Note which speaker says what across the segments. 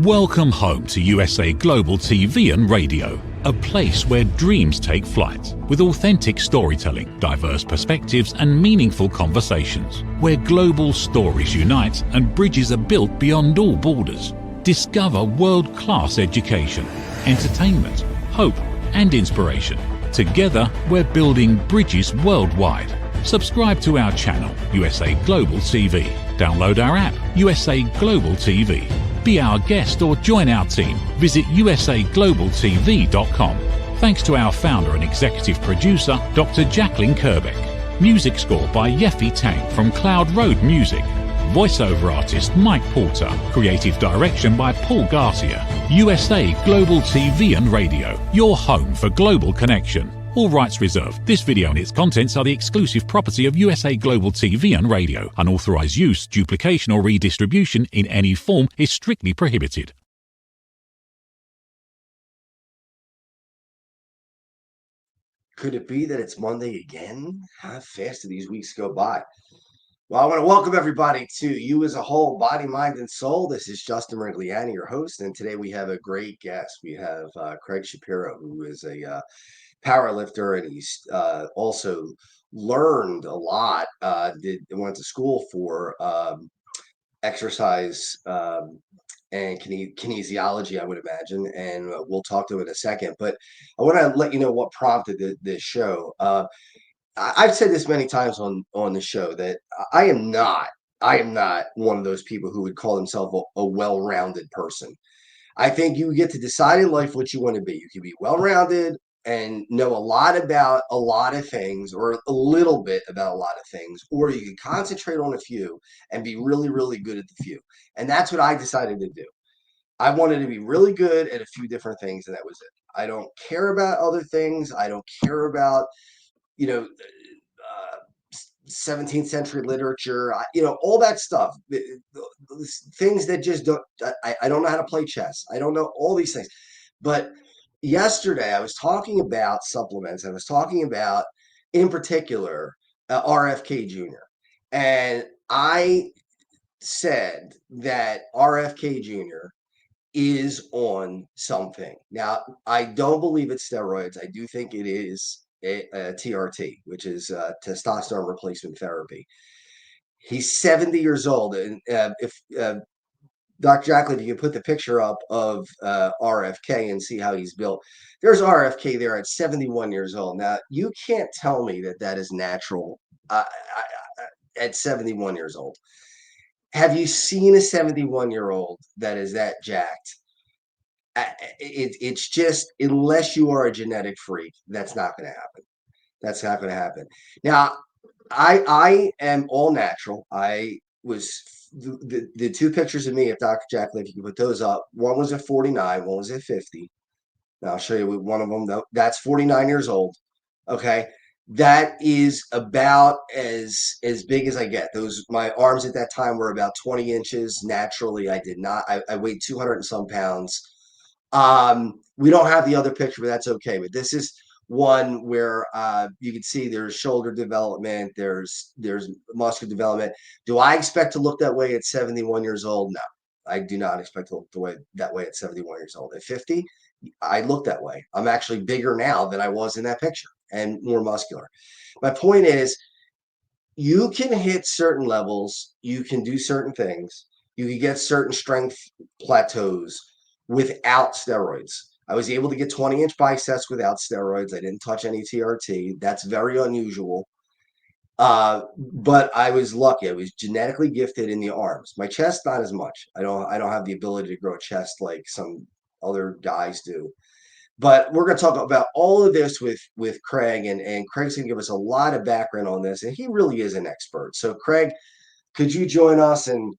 Speaker 1: Welcome home to USA Global TV and Radio, a place where dreams take flight, with authentic storytelling, diverse perspectives and meaningful conversations, where global stories unite and bridges are built beyond all borders. Discover world-class education, entertainment, hope and inspiration. Together, we're building bridges worldwide. Subscribe to our channel, USA Global TV. Download our app, USA Global TV. Be our guest or join our team. Visit usaglobaltv.com. Thanks to our founder and executive producer, Dr. Jacqueline Kerbeck. Music score by Yeffy Tang from Cloud Road Music. Voiceover artist Mike Porter. Creative direction by Paul Garcia. USA Global TV and Radio. Your home for global connection. All rights reserved. This video and its contents are the exclusive property of USA Global TV and Radio. Unauthorized use, duplication or redistribution in any form is strictly prohibited.
Speaker 2: Could it be that it's Monday again? How fast do these weeks go by? Well, I want to welcome everybody to You as a Whole, Body, Mind, and Soul. This is Justin Merigliani, your host, and today we have a great guest. We have Craig Shapiro, who is a power lifter, and he's also learned a lot. Went to school for exercise and kinesiology, I would imagine, and we'll talk to him in a second. But I want to let you know what prompted this show. I've said this many times on the show that I am not one of those people who would call himself a well-rounded person. I think you get to decide in life what you want to be. You can be well-rounded and know a lot about a lot of things, or a little bit about a lot of things, or you can concentrate on a few and be really, really good at the few. And that's what I decided to do. I wanted to be really good at a few different things, and that was it. I don't care about other things. I don't care about, 17th century literature, all that stuff, things that just don't, I don't know how to play chess. I don't know all these things. But yesterday I was talking about supplements. I was talking about, in particular, RFK Jr. And I said that RFK Jr. is on something. Now, I don't believe it's steroids. I do think it is a TRT, which is testosterone replacement therapy. He's 70 years old. And if Dr. Jacqueline, if you can put the picture up of RFK and see how he's built. There's RFK there at 71 years old. Now, you can't tell me that is natural at 71 years old. Have you seen a 71-year-old that is that jacked? It's just, unless you are a genetic freak, that's not going to happen. That's not going to happen. Now, I am all natural. I was the two pictures of me, if Dr. Jacqueline, if you can put those up, one was at 49, one was at 50. Now I'll show you one of them. That's 49 years old. Okay. That is about as big as I get. My arms at that time were about 20 inches. Naturally, I weighed 200 and some pounds. We don't have the other picture, but that's okay. But this is one where you can see there's shoulder development, there's muscular development. Do I expect to look that way at 71 years old? No, I do not expect to look that way at 71 years old. At 50, I look that way. I'm actually bigger now than I was in that picture and more muscular. My point is, you can hit certain levels, you can do certain things, you can get certain strength plateaus without steroids. I was able to get 20-inch biceps without steroids. I didn't touch any TRT. That's very unusual. But I was lucky. I was genetically gifted in the arms. My chest, not as much. I don't have the ability to grow a chest like some other guys do. But we're going to talk about all of this with Craig, and Craig's going to give us a lot of background on this, and he really is an expert. So, Craig, could you join us and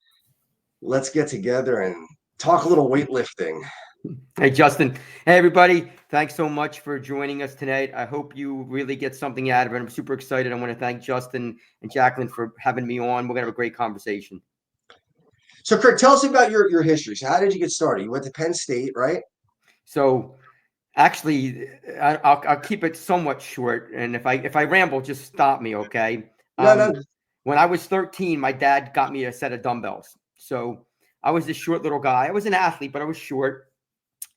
Speaker 2: let's get together and talk a little weightlifting?
Speaker 3: Hey, Justin. Hey, everybody. Thanks so much for joining us tonight. I hope you really get something out of it. I'm super excited. I want to thank Justin and Jacqueline for having me on. We're going to have a great conversation.
Speaker 2: So, Craig, tell us about your history. So how did you get started? You went to Penn State, right?
Speaker 3: So actually, I'll keep it somewhat short. And if I ramble, just stop me, okay?
Speaker 2: No.
Speaker 3: When I was 13, my dad got me a set of dumbbells. So I was this short little guy. I was an athlete, but I was short.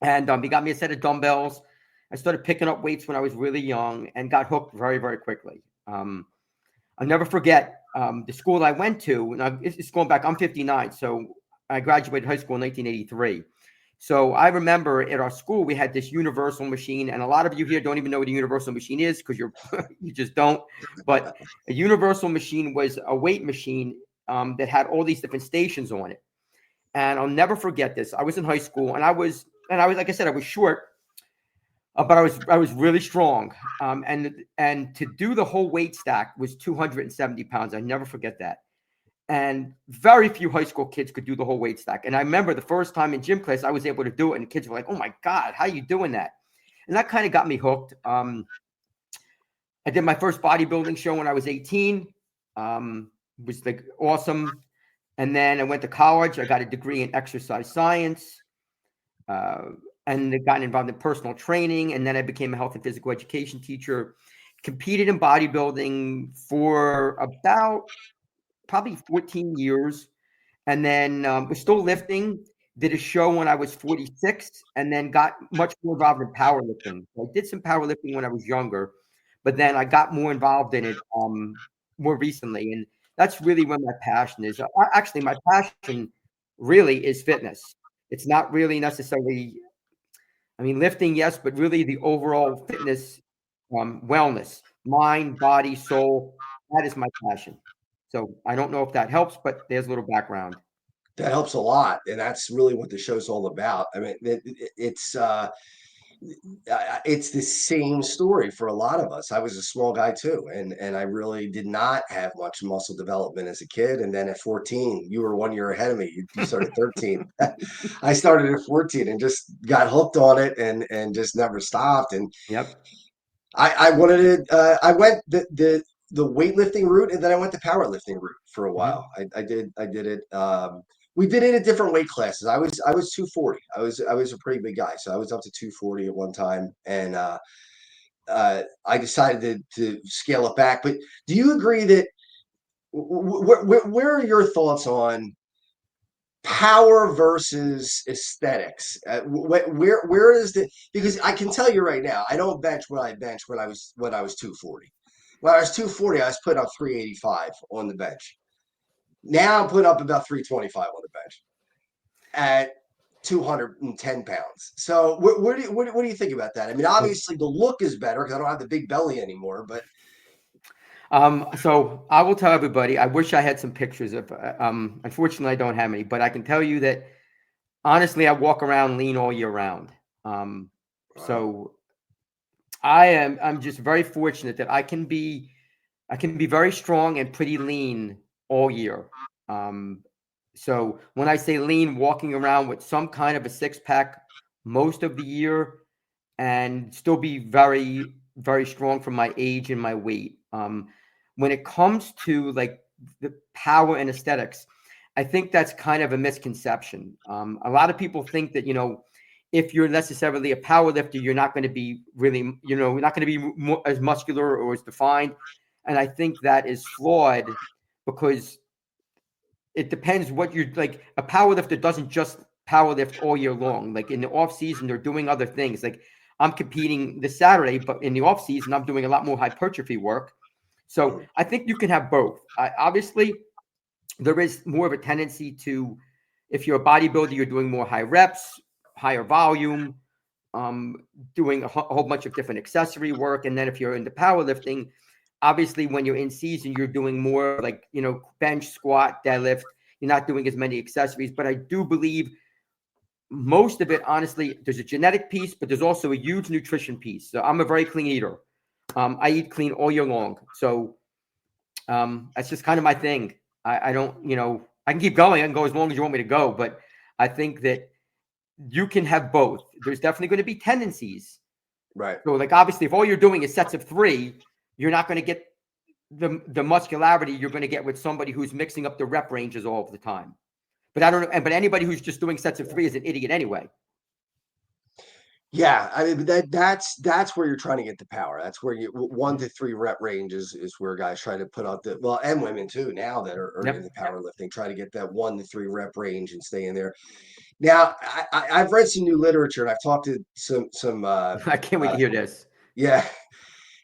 Speaker 3: And he got me a set of dumbbells. I started picking up weights when I was really young and got hooked very, very quickly. I'll never forget the school I went to. And it's going back. I'm 59, so I graduated high school in 1983. So I remember at our school we had this universal machine, and a lot of you here don't even know what a universal machine is because you just don't. But a universal machine was a weight machine that had all these different stations on it. And I'll never forget this. I was in high school, and I was like I said, I was short, but I was really strong. And to do the whole weight stack was 270 pounds. I never forget that. And very few high school kids could do the whole weight stack. And I remember the first time in gym class, I was able to do it. And the kids were like, oh my God, how are you doing that? And that kind of got me hooked. I did my first bodybuilding show when I was 18. It was like awesome. And then I went to college. I got a degree in exercise science. And I got involved in personal training. And then I became a health and physical education teacher. Competed in bodybuilding for about probably 14 years. And then was still lifting, did a show when I was 46, and then got much more involved in powerlifting. So I did some powerlifting when I was younger, but then I got more involved in it more recently. And that's really where my passion is. Actually, my passion really is fitness. It's not really necessarily, I mean, lifting, yes, but really the overall fitness, wellness, mind, body, soul, that is my passion. So I don't know if that helps, but there's a little background.
Speaker 2: That helps a lot, and that's really what the show's all about. I mean, it's the same story for a lot of us. I was a small guy too, and I really did not have much muscle development as a kid. And then at 14, you were 1 year ahead of me. You started 13. I started at 14 and just got hooked on it, and just never stopped. And
Speaker 3: Yep.
Speaker 2: I wanted to. I went the weightlifting route, and then I went the powerlifting route for a while. I did it. We did it at different weight classes. I was 240. I was a pretty big guy, so I was up to 240 at one time, and I decided to scale it back. But do you agree that where are your thoughts on power versus aesthetics? Where is the, because I can tell you right now, I don't bench what I benched when I was 240. When I was 240, I was putting up 385 on the bench. Now I'm putting up about 325 on the bench at 210 pounds. So what do you think about that? I mean, obviously the look is better because I don't have the big belly anymore, but
Speaker 3: so I will tell everybody, I wish I had some pictures of, unfortunately I don't have any, but I can tell you that honestly, I walk around lean all year round. So I'm just very fortunate that I can be very strong and pretty lean all year. So when I say lean, walking around with some kind of a six-pack most of the year and still be very, very strong for my age and my weight. When it comes to like the power and aesthetics, I think that's kind of a misconception. A lot of people think that, if you're necessarily a power lifter, you're not going to be really, you're not going to be as muscular or as defined. And I think that is flawed because it depends what you're like. A power lifter doesn't just power lift all year long. Like in the off season, they're doing other things. Like I'm competing this Saturday, but in the off season, I'm doing a lot more hypertrophy work. So I think you can have both. Obviously, there is more of a tendency to, if you're a bodybuilder, you're doing more high reps, higher volume, doing a whole bunch of different accessory work. And then if you're into powerlifting, obviously when you're in season, you're doing more like, bench, squat, deadlift. You're not doing as many accessories. But I do believe most of it, honestly, there's a genetic piece, but there's also a huge nutrition piece. So I'm a very clean eater. I eat clean all year long. So that's just kind of my thing. I don't, I can keep going. I can go as long as you want me to go. But I think that you can have both. There's definitely going to be tendencies.
Speaker 2: right.
Speaker 3: So like, obviously, if all you're doing is sets of 3, you're not going to get the muscularity you're going to get with somebody who's mixing up the rep ranges all of the time. But I don't know. But anybody who's just doing sets of 3 is an idiot anyway.
Speaker 2: Yeah, I mean that's where you're trying to get the power. That's where you 1 to 3 rep range is where guys try to put out the well, and women too now that are into
Speaker 3: Yep.
Speaker 2: powerlifting, try to get that 1 to 3 rep range and stay in there. Now, I've read some new literature and I've talked to some
Speaker 3: I can't wait to hear this.
Speaker 2: yeah,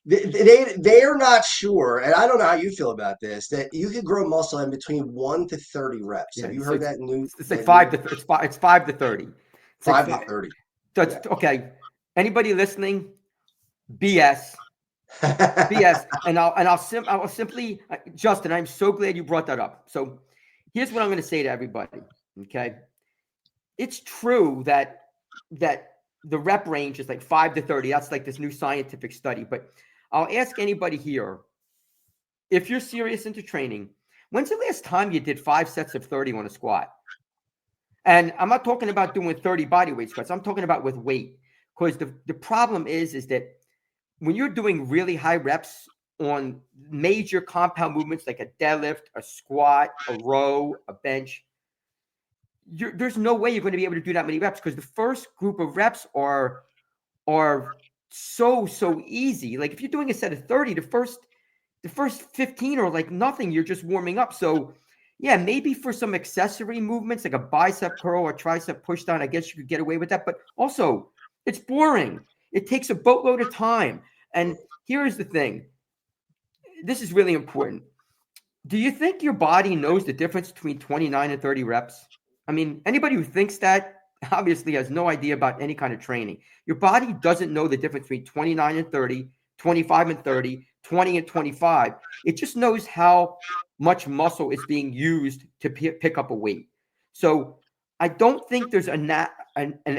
Speaker 2: they are not sure, and I don't know how you feel about this, that you could grow muscle in between 1 to 30 reps. Have
Speaker 3: Yeah,
Speaker 2: you
Speaker 3: so
Speaker 2: heard
Speaker 3: it's like
Speaker 2: that new
Speaker 3: 5 to 30. It's like
Speaker 2: 5 to 30?
Speaker 3: so
Speaker 2: Yeah.
Speaker 3: it's okay. Anybody listening? BS. BS. And I'll simply Justin, I'm so glad you brought that up. So here's what I'm going to say to everybody. Okay. It's true that the rep range is like 5 to 30. That's like this new scientific study. But I'll ask anybody here, if you're serious into training, when's the last time you did 5 sets of 30 on a squat? And I'm not talking about doing 30 body weight squats. I'm talking about with weight. Because the problem is that when you're doing really high reps on major compound movements like a deadlift, a squat, a row, a bench, there's no way you're going to be able to do that many reps because the first group of reps are so easy. Like if you're doing a set of 30, the first 15 are like nothing. You're just warming up. So yeah, maybe for some accessory movements like a bicep curl or tricep push down, I guess you could get away with that. But also, it's boring. It takes a boatload of time. And here's the thing. This is really important. Do you think your body knows the difference between 29 and 30 reps? I mean, anybody who thinks that obviously has no idea about any kind of training. Your body doesn't know the difference between 29 and 30, 25 and 30, 20 and 25. It just knows how much muscle is being used to pick up a weight. So I don't think there's an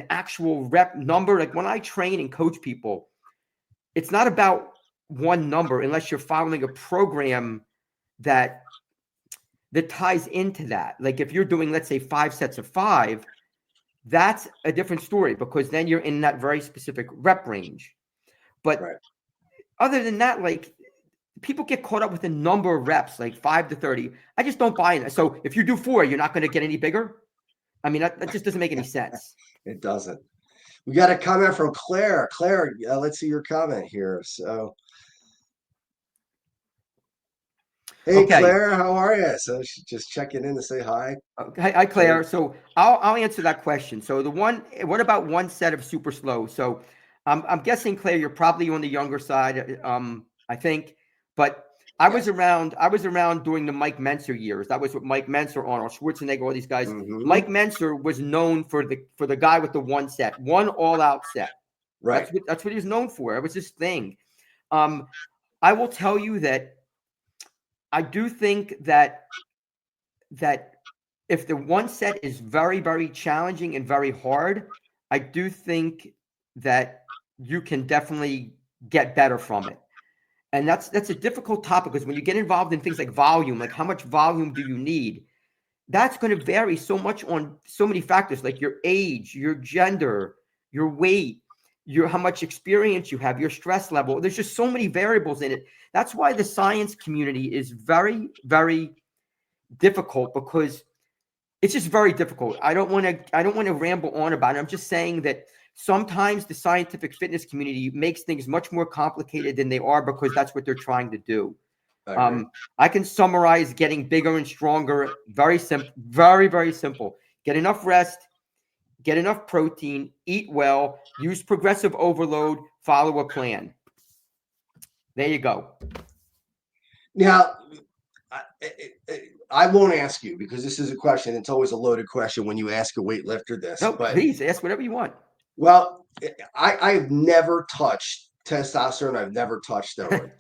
Speaker 3: actual rep number. Like when I train and coach people, it's not about one number unless you're following a program that ties into that. Like if you're doing, let's say 5 sets of 5, that's a different story because then you're in that very specific rep range. But
Speaker 2: Right.
Speaker 3: other than that, like people get caught up with a number of reps, like 5 to 30. I just don't buy in it. So if you do 4, you're not going to get any bigger. I mean, that just doesn't make any sense.
Speaker 2: It doesn't. We got a comment from Claire. Claire, let's see your comment here. So, hey,
Speaker 3: Okay.
Speaker 2: Claire, how are you? So she's just checking in to say hi.
Speaker 3: Hi, Claire. So I'll answer that question. So what about one set of super slow? So I'm guessing, Claire, you're probably on the younger side, I think. But I was around during the Mike Menser years. That was what Mike Menser, Arnold Schwarzenegger, all these guys.
Speaker 2: Mhm.
Speaker 3: Mike Menser was known for the guy with the one set, one all-out set.
Speaker 2: Right.
Speaker 3: That's what he was known for. It was his thing. I will tell you that I do think that if the one set is very, very challenging and very hard, I do think that you can definitely get better from it. And that's a difficult topic because when you get involved in things like volume, like how much volume do you need? That's going to vary so much on so many factors, like your age, your gender, your weight, how much experience you have, your stress level. There's just so many variables in it. That's why the science community is very, very difficult because it's just very difficult. I don't want to ramble on about it. I'm just saying that sometimes the scientific fitness community makes things much more complicated than they are because that's what they're trying to do. I can summarize getting bigger and stronger. Very simple, very, very simple. Get enough rest, get enough protein, eat well, use progressive overload, follow a plan. There you go.
Speaker 2: Now, I won't ask you because this is a question. It's always a loaded question when you ask a weightlifter this.
Speaker 3: No,
Speaker 2: but
Speaker 3: please ask whatever you want.
Speaker 2: Well, I've never touched testosterone. I've never touched steroid.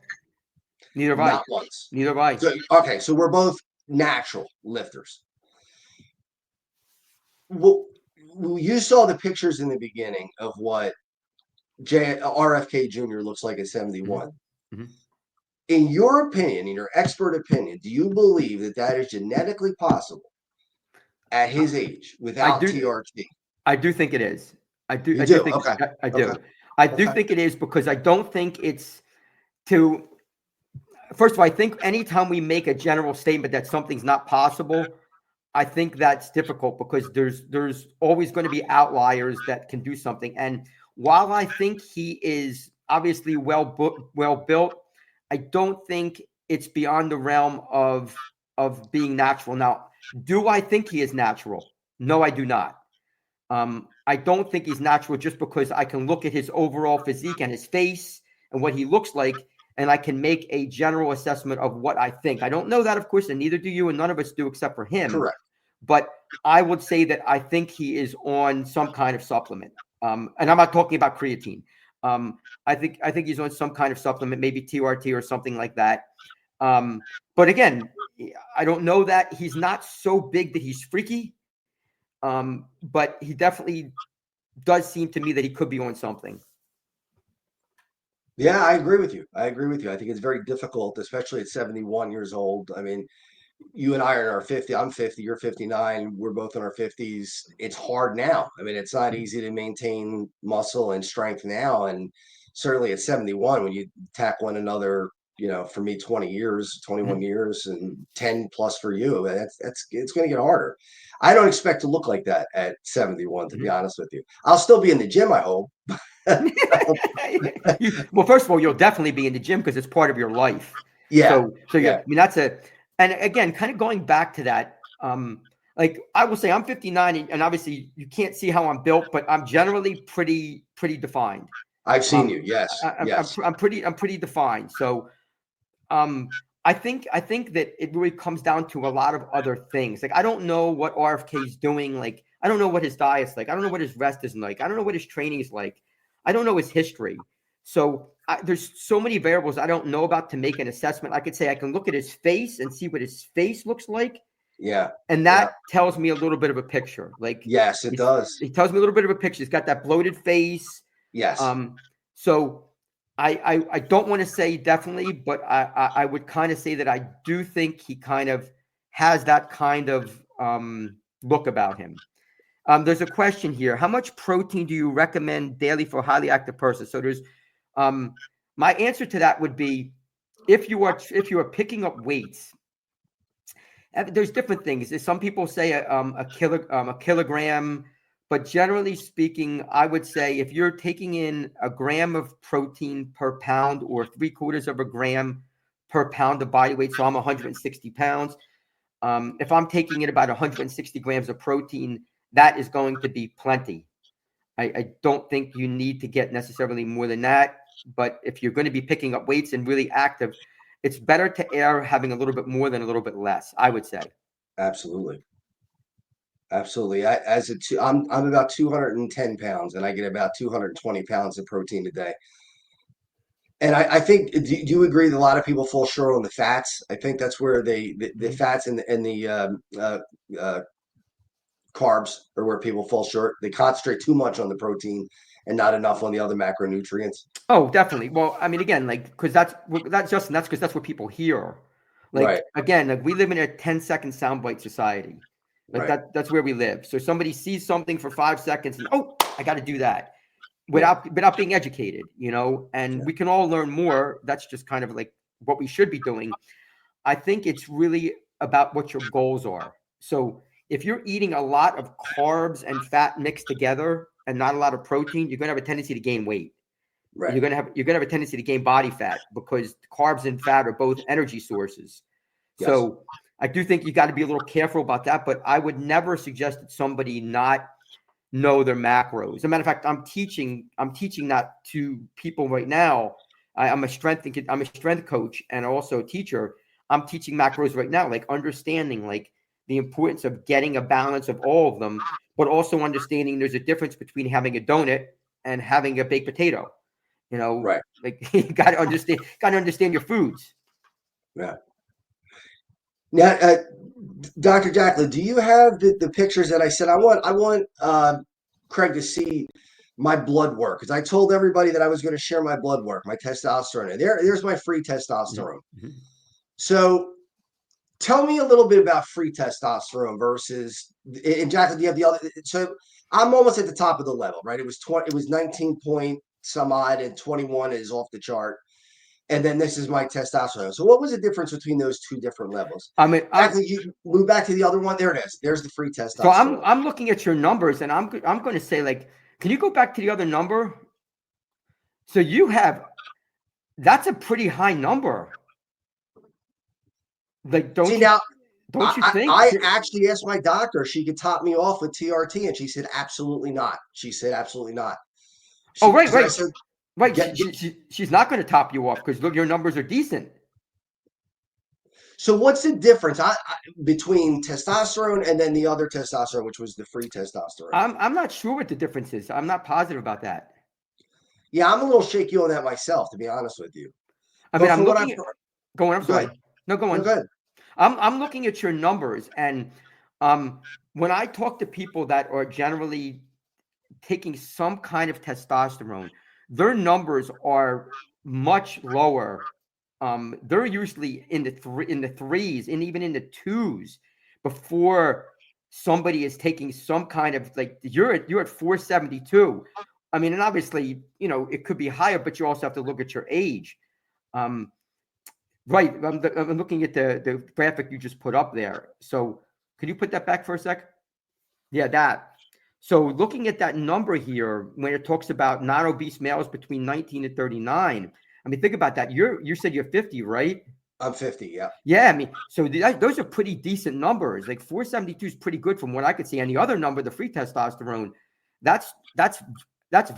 Speaker 3: Neither have I.
Speaker 2: Not once.
Speaker 3: Neither have I.
Speaker 2: So, okay, so we're both natural lifters. Well, you saw the pictures in the beginning of what RFK Jr. looks like at 71.
Speaker 3: Mm-hmm.
Speaker 2: In your opinion, in your expert opinion, do you believe that that is genetically possible at his age without TRT?
Speaker 3: I do think it is. I do.
Speaker 2: You do?
Speaker 3: Think,
Speaker 2: okay.
Speaker 3: I do.
Speaker 2: Okay.
Speaker 3: I do think it is because I don't think it's to. First of all, I think anytime we make a general statement that something's not possible, I think that's difficult because there's always going to be outliers that can do something. And while I think he is obviously well built, I don't think it's beyond the realm of being natural. Now, do I think he is natural? No, I do not. I don't think he's natural just because I can look at his overall physique and his face and what he looks like, and I can make a general assessment of what I think. I don't know that, of course, and neither do you, and none of us do except for him.
Speaker 2: Correct.
Speaker 3: But I would say that I think he is on some kind of supplement. And I'm not talking about creatine. I think he's on some kind of supplement, maybe TRT or something like that. But again, I don't know that. He's not so big that he's freaky. But he definitely does seem to me that he could be on something.
Speaker 2: Yeah, I agree with you. I think it's very difficult, especially at 71 years old. I mean, you and I are in our 50. I'm 50, you're 59. We're both in our 50s. It's hard now. I mean, it's not easy to maintain muscle and strength now. And certainly at 71, when you tack one another, for me, 20 years, 21 years, and 10 plus for you, it's going to get harder. I don't expect to look like that at 71, to be honest with you. I'll still be in the gym, I hope.
Speaker 3: Well, first of all, you'll definitely be in the gym because it's part of your life.
Speaker 2: Yeah.
Speaker 3: So yeah. I mean, and again, kind of going back to that, like I will say I'm 59 and obviously you can't see how I'm built, but I'm generally pretty defined.
Speaker 2: I've seen you. Yes. Yes.
Speaker 3: I'm pretty defined. So, I think that it really comes down to a lot of other things. Like, I don't know what RFK is doing. Like, I don't know what his diet's like. I don't know what his rest is like. I don't know what his training is like. I don't know his history. So there's so many variables I don't know about to make an assessment. I could say I can look at his face and see what his face looks like.
Speaker 2: Yeah.
Speaker 3: And that tells me a little bit of a picture. Like,
Speaker 2: yes, it does.
Speaker 3: It tells me a little bit of a picture. He's got that bloated face.
Speaker 2: Yes.
Speaker 3: So I don't want to say definitely, but I would kind of say that I do think he kind of has that kind of look about him. There's a question here. How much protein do you recommend daily for a highly active person? So there's my answer to that would be if you are picking up weights, there's different things. Some people say a kilogram, but generally speaking, I would say if you're taking in a gram of protein per pound or 3/4 of a gram per pound of body weight, so I'm 160 pounds. If I'm taking in about 160 grams of protein, that is going to be plenty. I don't think you need to get necessarily more than that. But if you're going to be picking up weights and really active, it's better to err having a little bit more than a little bit less, I would say.
Speaker 2: Absolutely. Absolutely. I'm about 210 pounds and I get about 220 pounds of protein a day. And I think, do you agree that a lot of people fall short on the fats? I think that's where the fats and the carbs are where people fall short. They concentrate too much on the protein and not enough on the other macronutrients.
Speaker 3: Oh, definitely. Well, I mean, again, like, because that's because that's what people hear. Like,
Speaker 2: right.
Speaker 3: Again, like we live in a 10-second soundbite society. Like
Speaker 2: right.
Speaker 3: that's where we live. So somebody sees something for 5 seconds and, oh, I got to do that without being educated, and we can all learn more. That's just kind of like what we should be doing. I think it's really about what your goals are. So if you're eating a lot of carbs and fat mixed together and not a lot of protein, you're going to have a tendency to gain weight.
Speaker 2: Right.
Speaker 3: You're going to have a tendency to gain body fat because carbs and fat are both energy sources. Yes. So I do think you got to be a little careful about that, but I would never suggest that somebody not know their macros. As a matter of fact, I'm teaching that to people right now. I'm a strength coach and also a teacher. I'm teaching macros right now, like understanding like the importance of getting a balance of all of them, but also understanding there's a difference between having a donut and having a baked potato.
Speaker 2: Right.
Speaker 3: Like you got to understand your foods.
Speaker 2: Yeah. Now, Dr. Jacqueline, do you have the pictures that I said I want Craig to see my blood work? Because I told everybody that I was going to share my blood work, my testosterone. And there's my free testosterone. Mm-hmm. So tell me a little bit about free testosterone versus, and Jacqueline, do you have the other? So I'm almost at the top of the level, right? It was 19 point some odd and 21 is off the chart. And then this is my testosterone. So what was the difference between those two different levels?
Speaker 3: I mean,
Speaker 2: you move back to the other one. There it is. There's the free testosterone.
Speaker 3: So I'm looking at your numbers and I'm going to say, like, can you go back to the other number? So that's a pretty high number. Like, don't
Speaker 2: See,
Speaker 3: you
Speaker 2: now,
Speaker 3: don't you think?
Speaker 2: I actually asked my doctor if she could top me off with TRT, and she said absolutely not. She said absolutely not.
Speaker 3: Oh,
Speaker 2: She,
Speaker 3: right,
Speaker 2: because I
Speaker 3: right,
Speaker 2: said,
Speaker 3: right. She's not going to top you off because look, your numbers are decent.
Speaker 2: so what's the difference between testosterone and then the other testosterone, which was the free testosterone?
Speaker 3: I'm not sure what the difference is. I'm not positive about that.
Speaker 2: Yeah, I'm a little shaky on that myself, to be honest with you.
Speaker 3: I mean,
Speaker 2: But
Speaker 3: I'm
Speaker 2: from what I've
Speaker 3: looking at.
Speaker 2: heard,
Speaker 3: Go on. I'm
Speaker 2: go
Speaker 3: sorry.
Speaker 2: ahead.
Speaker 3: No, go
Speaker 2: No,
Speaker 3: on.
Speaker 2: go ahead.
Speaker 3: I'm looking at your numbers, and when I talk to people that are generally taking some kind of testosterone, their numbers are much lower. They're usually in the threes and even in the twos before somebody is taking some kind of, like, you're at 472. I mean, and obviously, it could be higher, but you also have to look at your age. Right. I'm looking at the graphic you just put up there. So can you put that back for a sec? Yeah, that. So looking at that number here, when it talks about non-obese males between 19 and 39, I mean, think about that. You said you're 50, right?
Speaker 2: I'm 50. Yeah.
Speaker 3: Yeah, I mean, so those are pretty decent numbers. Like 472 is pretty good from what I could see. And the other number, the free testosterone, that's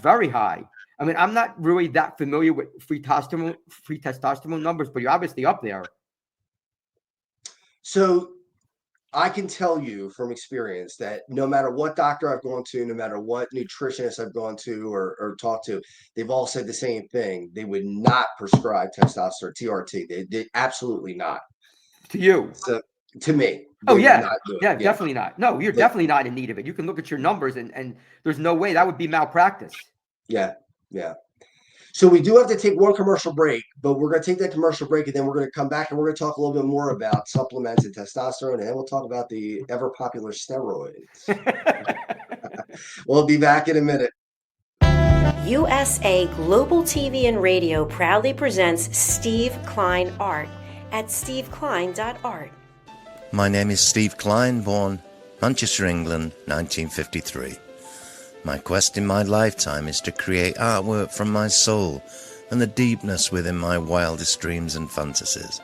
Speaker 3: very high. I mean, I'm not really that familiar with free testosterone numbers, but you're obviously up there.
Speaker 2: So I can tell you from experience that no matter what doctor I've gone to, no matter what nutritionist I've gone to or talked to, they've all said the same thing. They would not prescribe testosterone, TRT. They absolutely not.
Speaker 3: To you.
Speaker 2: So to me,
Speaker 3: Oh,
Speaker 2: they would
Speaker 3: yeah.
Speaker 2: not do it.
Speaker 3: Yeah,
Speaker 2: Yeah.
Speaker 3: definitely not. No, you're
Speaker 2: But
Speaker 3: definitely not in need of it. You can look at your numbers and there's no way that would be malpractice.
Speaker 2: yeah, yeah. So we do have to take one commercial break, but we're going to take that commercial break and then we're going to come back and we're going to talk a little bit more about supplements and testosterone, and then we'll talk about the ever popular steroids. We'll be back in a minute.
Speaker 4: USA Global TV and Radio proudly presents Steve Klein Art at steveklein.art.
Speaker 5: My name is Steve Klein, born Manchester, England, 1953. My quest in my lifetime is to create artwork from my soul and the deepness within my wildest dreams and fantasies.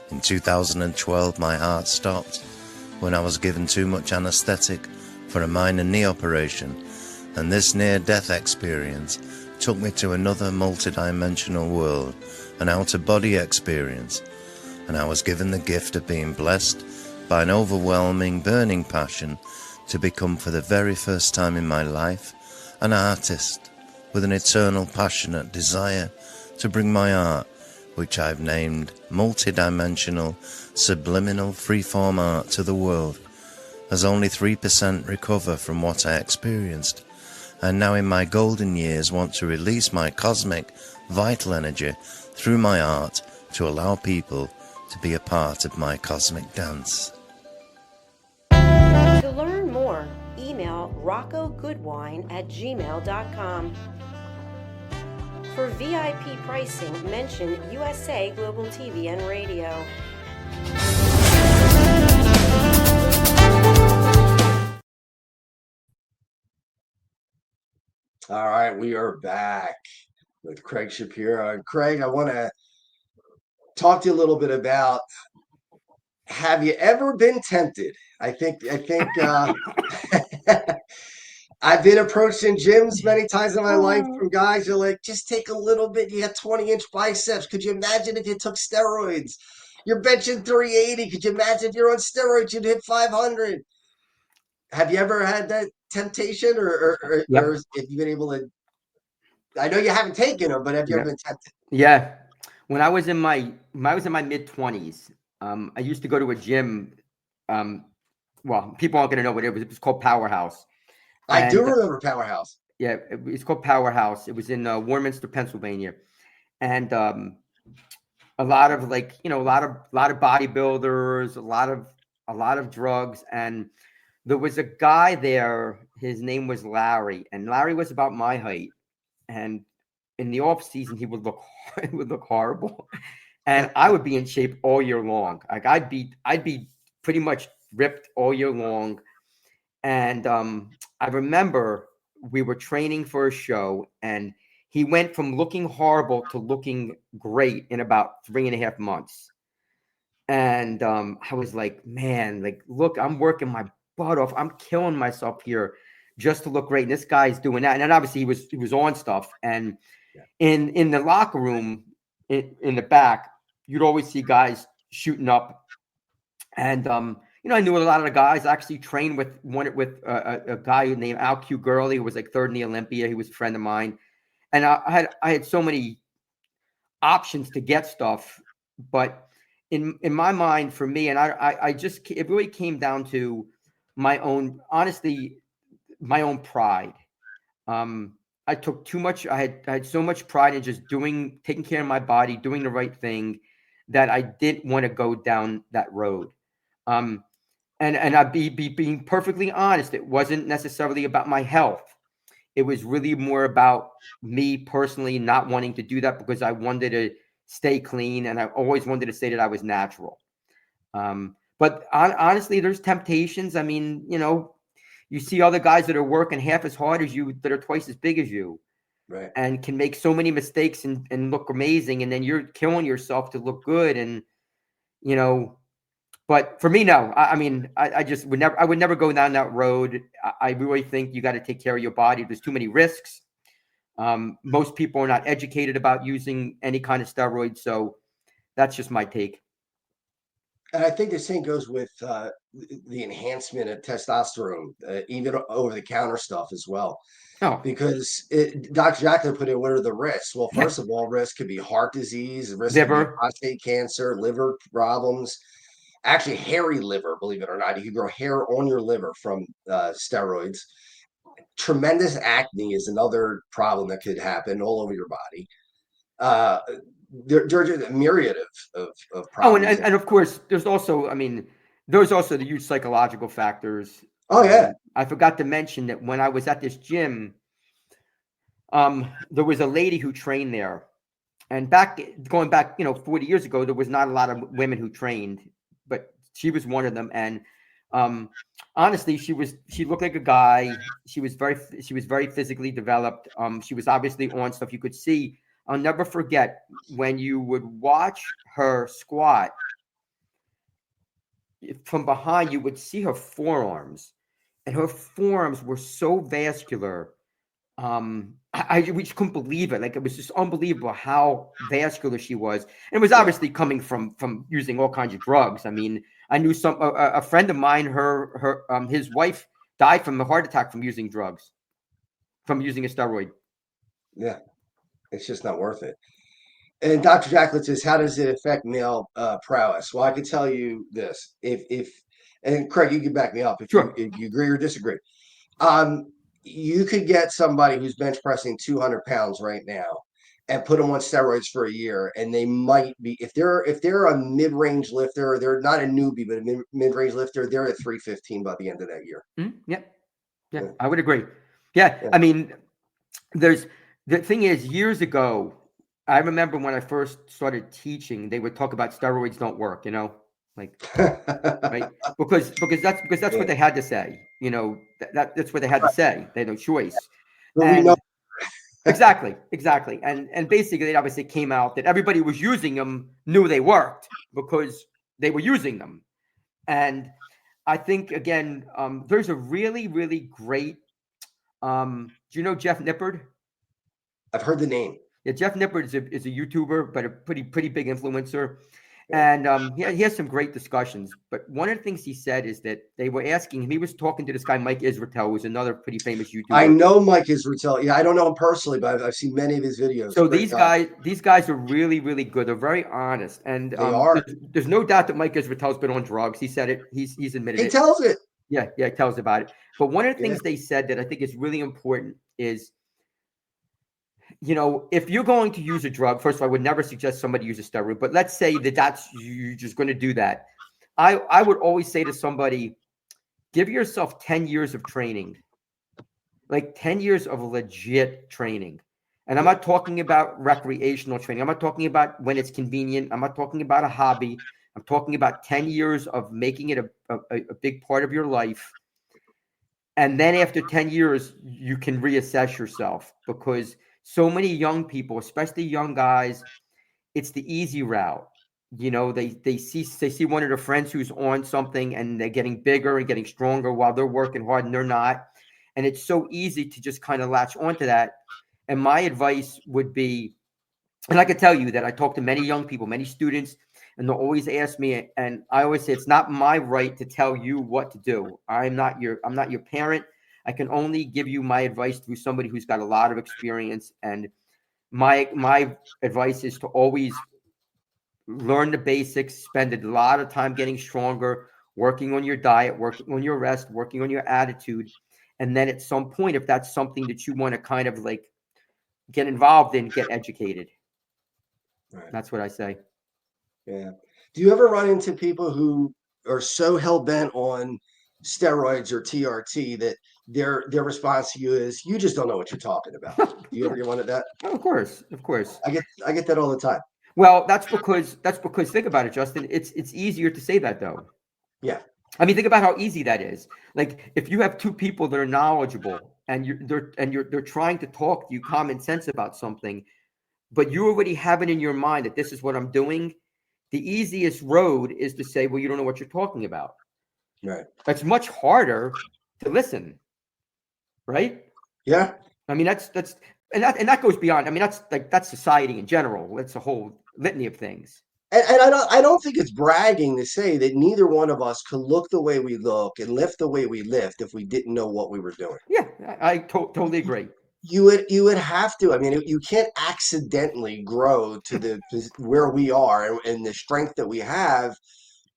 Speaker 5: In 2012, my heart stopped when I was given too much anesthetic for a minor knee operation, and this near-death experience took me to another multidimensional world, an out-of-body experience, and I was given the gift of being blessed by an overwhelming, burning passion to become, for the very first time in my life, an artist with an eternal, passionate desire to bring my art, which I've named multidimensional, subliminal, freeform art, to the world, as only 3% recover from what I experienced, and now in my golden years want to release my cosmic, vital energy through my art to allow people to be a part of my cosmic dance.
Speaker 4: To learn more, email roccogoodwine@gmail.com. For VIP pricing, mention USA Global TV and Radio.
Speaker 2: All right, we are back with Craig Shapiro. And Craig, I want to talk to you a little bit about, have you ever been tempted? I think I've been approached in gyms many times in my life from guys who are like, just take a little bit. You got 20-inch biceps. Could you imagine if you took steroids? You're benching 380. Could you imagine if you're on steroids, you'd hit 500? Have you ever had that temptation, or
Speaker 3: Yep.
Speaker 2: have you been able to? I know you haven't taken them, but have you ever been tempted?
Speaker 3: Yeah. When I was in my mid-20s, I used to go to a gym. Well, people aren't going to know what it was. It was called Powerhouse.
Speaker 2: I do remember Powerhouse.
Speaker 3: Yeah, it's called Powerhouse. It was in Warminster, Pennsylvania, and a lot of, like, a lot of bodybuilders, a lot of drugs, and there was a guy there. His name was Larry, and Larry was about my height, and in the off season he would look horrible, and I would be in shape all year long. Like I'd be pretty much ripped all year long, and I remember we were training for a show, and he went from looking horrible to looking great in about 3.5 months. And I was like, man, like, look, I'm working my butt off. I'm killing myself here just to look great. And this guy's doing that. And then obviously he was on stuff. And in the locker room in the back, you'd always see guys shooting up. And I knew a lot of the guys. I actually trained with a guy named Al Q Gurley, who was like third in the Olympia. He was a friend of mine. And I had so many options to get stuff, but in my mind, for me, and I just, it really came down to my own, honestly, my own pride. I took too much. I had so much pride in just taking care of my body, doing the right thing, that I didn't want to go down that road. And I'd be being perfectly honest. It wasn't necessarily about my health. It was really more about me personally not wanting to do that, because I wanted to stay clean, and I always wanted to say that I was natural. But honestly, there's temptations. I mean, you see other guys that are working half as hard as you, that are twice as big as you,
Speaker 2: right,
Speaker 3: and can make so many mistakes and look amazing, and then you're killing yourself to look good. And but for me, no. I just would never. I would never go down that road. I really think you got to take care of your body. There's too many risks. Most people are not educated about using any kind of steroids, so that's just my take.
Speaker 2: And I think the same goes with the enhancement of testosterone, even over-the-counter stuff as well.
Speaker 3: Oh,
Speaker 2: Because Dr. Jacqueline put in, what are the risks? Well, first of all, risk could be heart disease, risk could be
Speaker 3: liver.
Speaker 2: prostate cancer, liver problems, actually hairy liver, believe it or not. You can grow hair on your liver from steroids. Tremendous acne is another problem that could happen all over your body. There's a myriad of problems.
Speaker 3: Oh, and of course, there's also, there's also the huge psychological factors.
Speaker 2: Oh, yeah.
Speaker 3: I forgot to mention that when I was at this gym, there was a lady who trained there. And going back, 40 years ago, there was not a lot of women who trained, but she was one of them. And honestly, she looked like a guy. She was very physically developed. She was obviously on stuff. You could see. I'll never forget when you would watch her squat from behind, you would see her forearms, and her forearms were so vascular. We just couldn't believe it. Like, it was just unbelievable how vascular she was. And it was obviously coming from using all kinds of drugs. I mean, I knew a friend of mine, his wife died from a heart attack from using drugs, from using a steroid.
Speaker 2: Yeah. It's just not worth it. And Dr. Jacqueline says, how does it affect male prowess? Well, I can tell you this. And Craig, you can back me up if you agree or disagree. You could get somebody who's bench pressing 200 pounds right now and put them on steroids for a year, and they might be, if they're a mid-range lifter, they're not a newbie, but a mid-range lifter, they're at 315 by the end of that year.
Speaker 3: Yeah, I would agree. Yeah. I mean, the thing is, years ago, I remember when I first started teaching, they would talk about steroids don't work, like, right? Because that's what they had to say, that's what they had to say. They had no choice. Exactly. And basically, it obviously came out that everybody was using them, knew they worked because they were using them. And I think, again, there's a really, really great, do you know Jeff Nippard?
Speaker 2: I've heard the name.
Speaker 3: Yeah, Jeff Nippard is a YouTuber, but a pretty big influencer. And he has some great discussions. But one of the things he said is that they were asking him, he was talking to this guy, Mike Israetel, who's another pretty famous YouTuber.
Speaker 2: I know Mike Israetel. Yeah, I don't know him personally, but I've seen many of his videos.
Speaker 3: So these guys are really, really good. They're very honest. And
Speaker 2: they are.
Speaker 3: There's no doubt that Mike Israetel's been on drugs. He said it. He's admitted it.
Speaker 2: He tells it.
Speaker 3: Yeah, he tells about it. But one of the things they said that I think is really important is, if you're going to use a drug, first of all, I would never suggest somebody use a steroid, but let's say that's you're just going to do that. I would always say to somebody, give yourself 10 years of training, like 10 years of legit training. And I'm not talking about recreational training. I'm not talking about when it's convenient. I'm not talking about a hobby. I'm talking about 10 years of making it a big part of your life. And then after 10 years, you can reassess yourself, because so many young people, especially young guys, it's the easy route. You know, they see one of their friends who's on something and they're getting bigger and getting stronger while they're working hard and they're not. And it's so easy to just kind of latch onto that. And my advice would be, and I can tell you that I talk to many young people, many students, and they'll always ask me, and I always say, it's not my right to tell you what to do. I'm not your parent. I can only give you my advice through somebody who's got a lot of experience. And my advice is to always learn the basics, spend a lot of time getting stronger, working on your diet, working on your rest, working on your attitude. And then at some point, if that's something that you want to kind of like get involved in, get educated.
Speaker 2: Right.
Speaker 3: That's what I say.
Speaker 2: Yeah. Do you ever run into people who are so hell bent on steroids or TRT that their response to you is, you just don't know what you're talking about? Do you ever get one of that?
Speaker 3: Of course.
Speaker 2: I get that all the time.
Speaker 3: Well, that's because think about it, Justin. It's easier to say that though.
Speaker 2: Yeah.
Speaker 3: I mean, think about how easy that is. Like if you have two people that are knowledgeable and they're trying to talk to you common sense about something, but you already have it in your mind that this is what I'm doing. The easiest road is to say, well, you don't know what you're talking about.
Speaker 2: Right.
Speaker 3: It's much harder to listen. Right?
Speaker 2: Yeah.
Speaker 3: I mean, that's and that goes beyond. I mean, that's society in general. It's a whole litany of things.
Speaker 2: And I don't think it's bragging to say that neither one of us could look the way we look and lift the way we lift if we didn't know what we were doing.
Speaker 3: Yeah, I totally agree.
Speaker 2: You would have to. I mean, you can't accidentally grow to the where we are and the strength that we have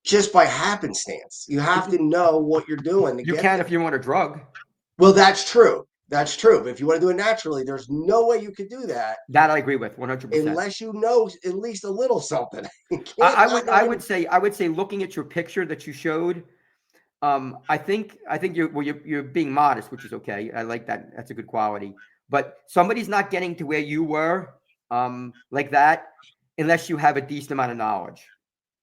Speaker 2: just by happenstance. You have to know what you're doing to
Speaker 3: You
Speaker 2: get
Speaker 3: can
Speaker 2: there.
Speaker 3: if you want a drug.
Speaker 2: Well, that's true. That's true. But if you want to do it naturally, there's no way you could do that.
Speaker 3: That I agree with 100%.
Speaker 2: Unless you know at least a little something.
Speaker 3: I would say looking at your picture that you showed, I think you're being modest, which is okay. I like that. That's a good quality. But somebody's not getting to where you were, like that, unless you have a decent amount of knowledge.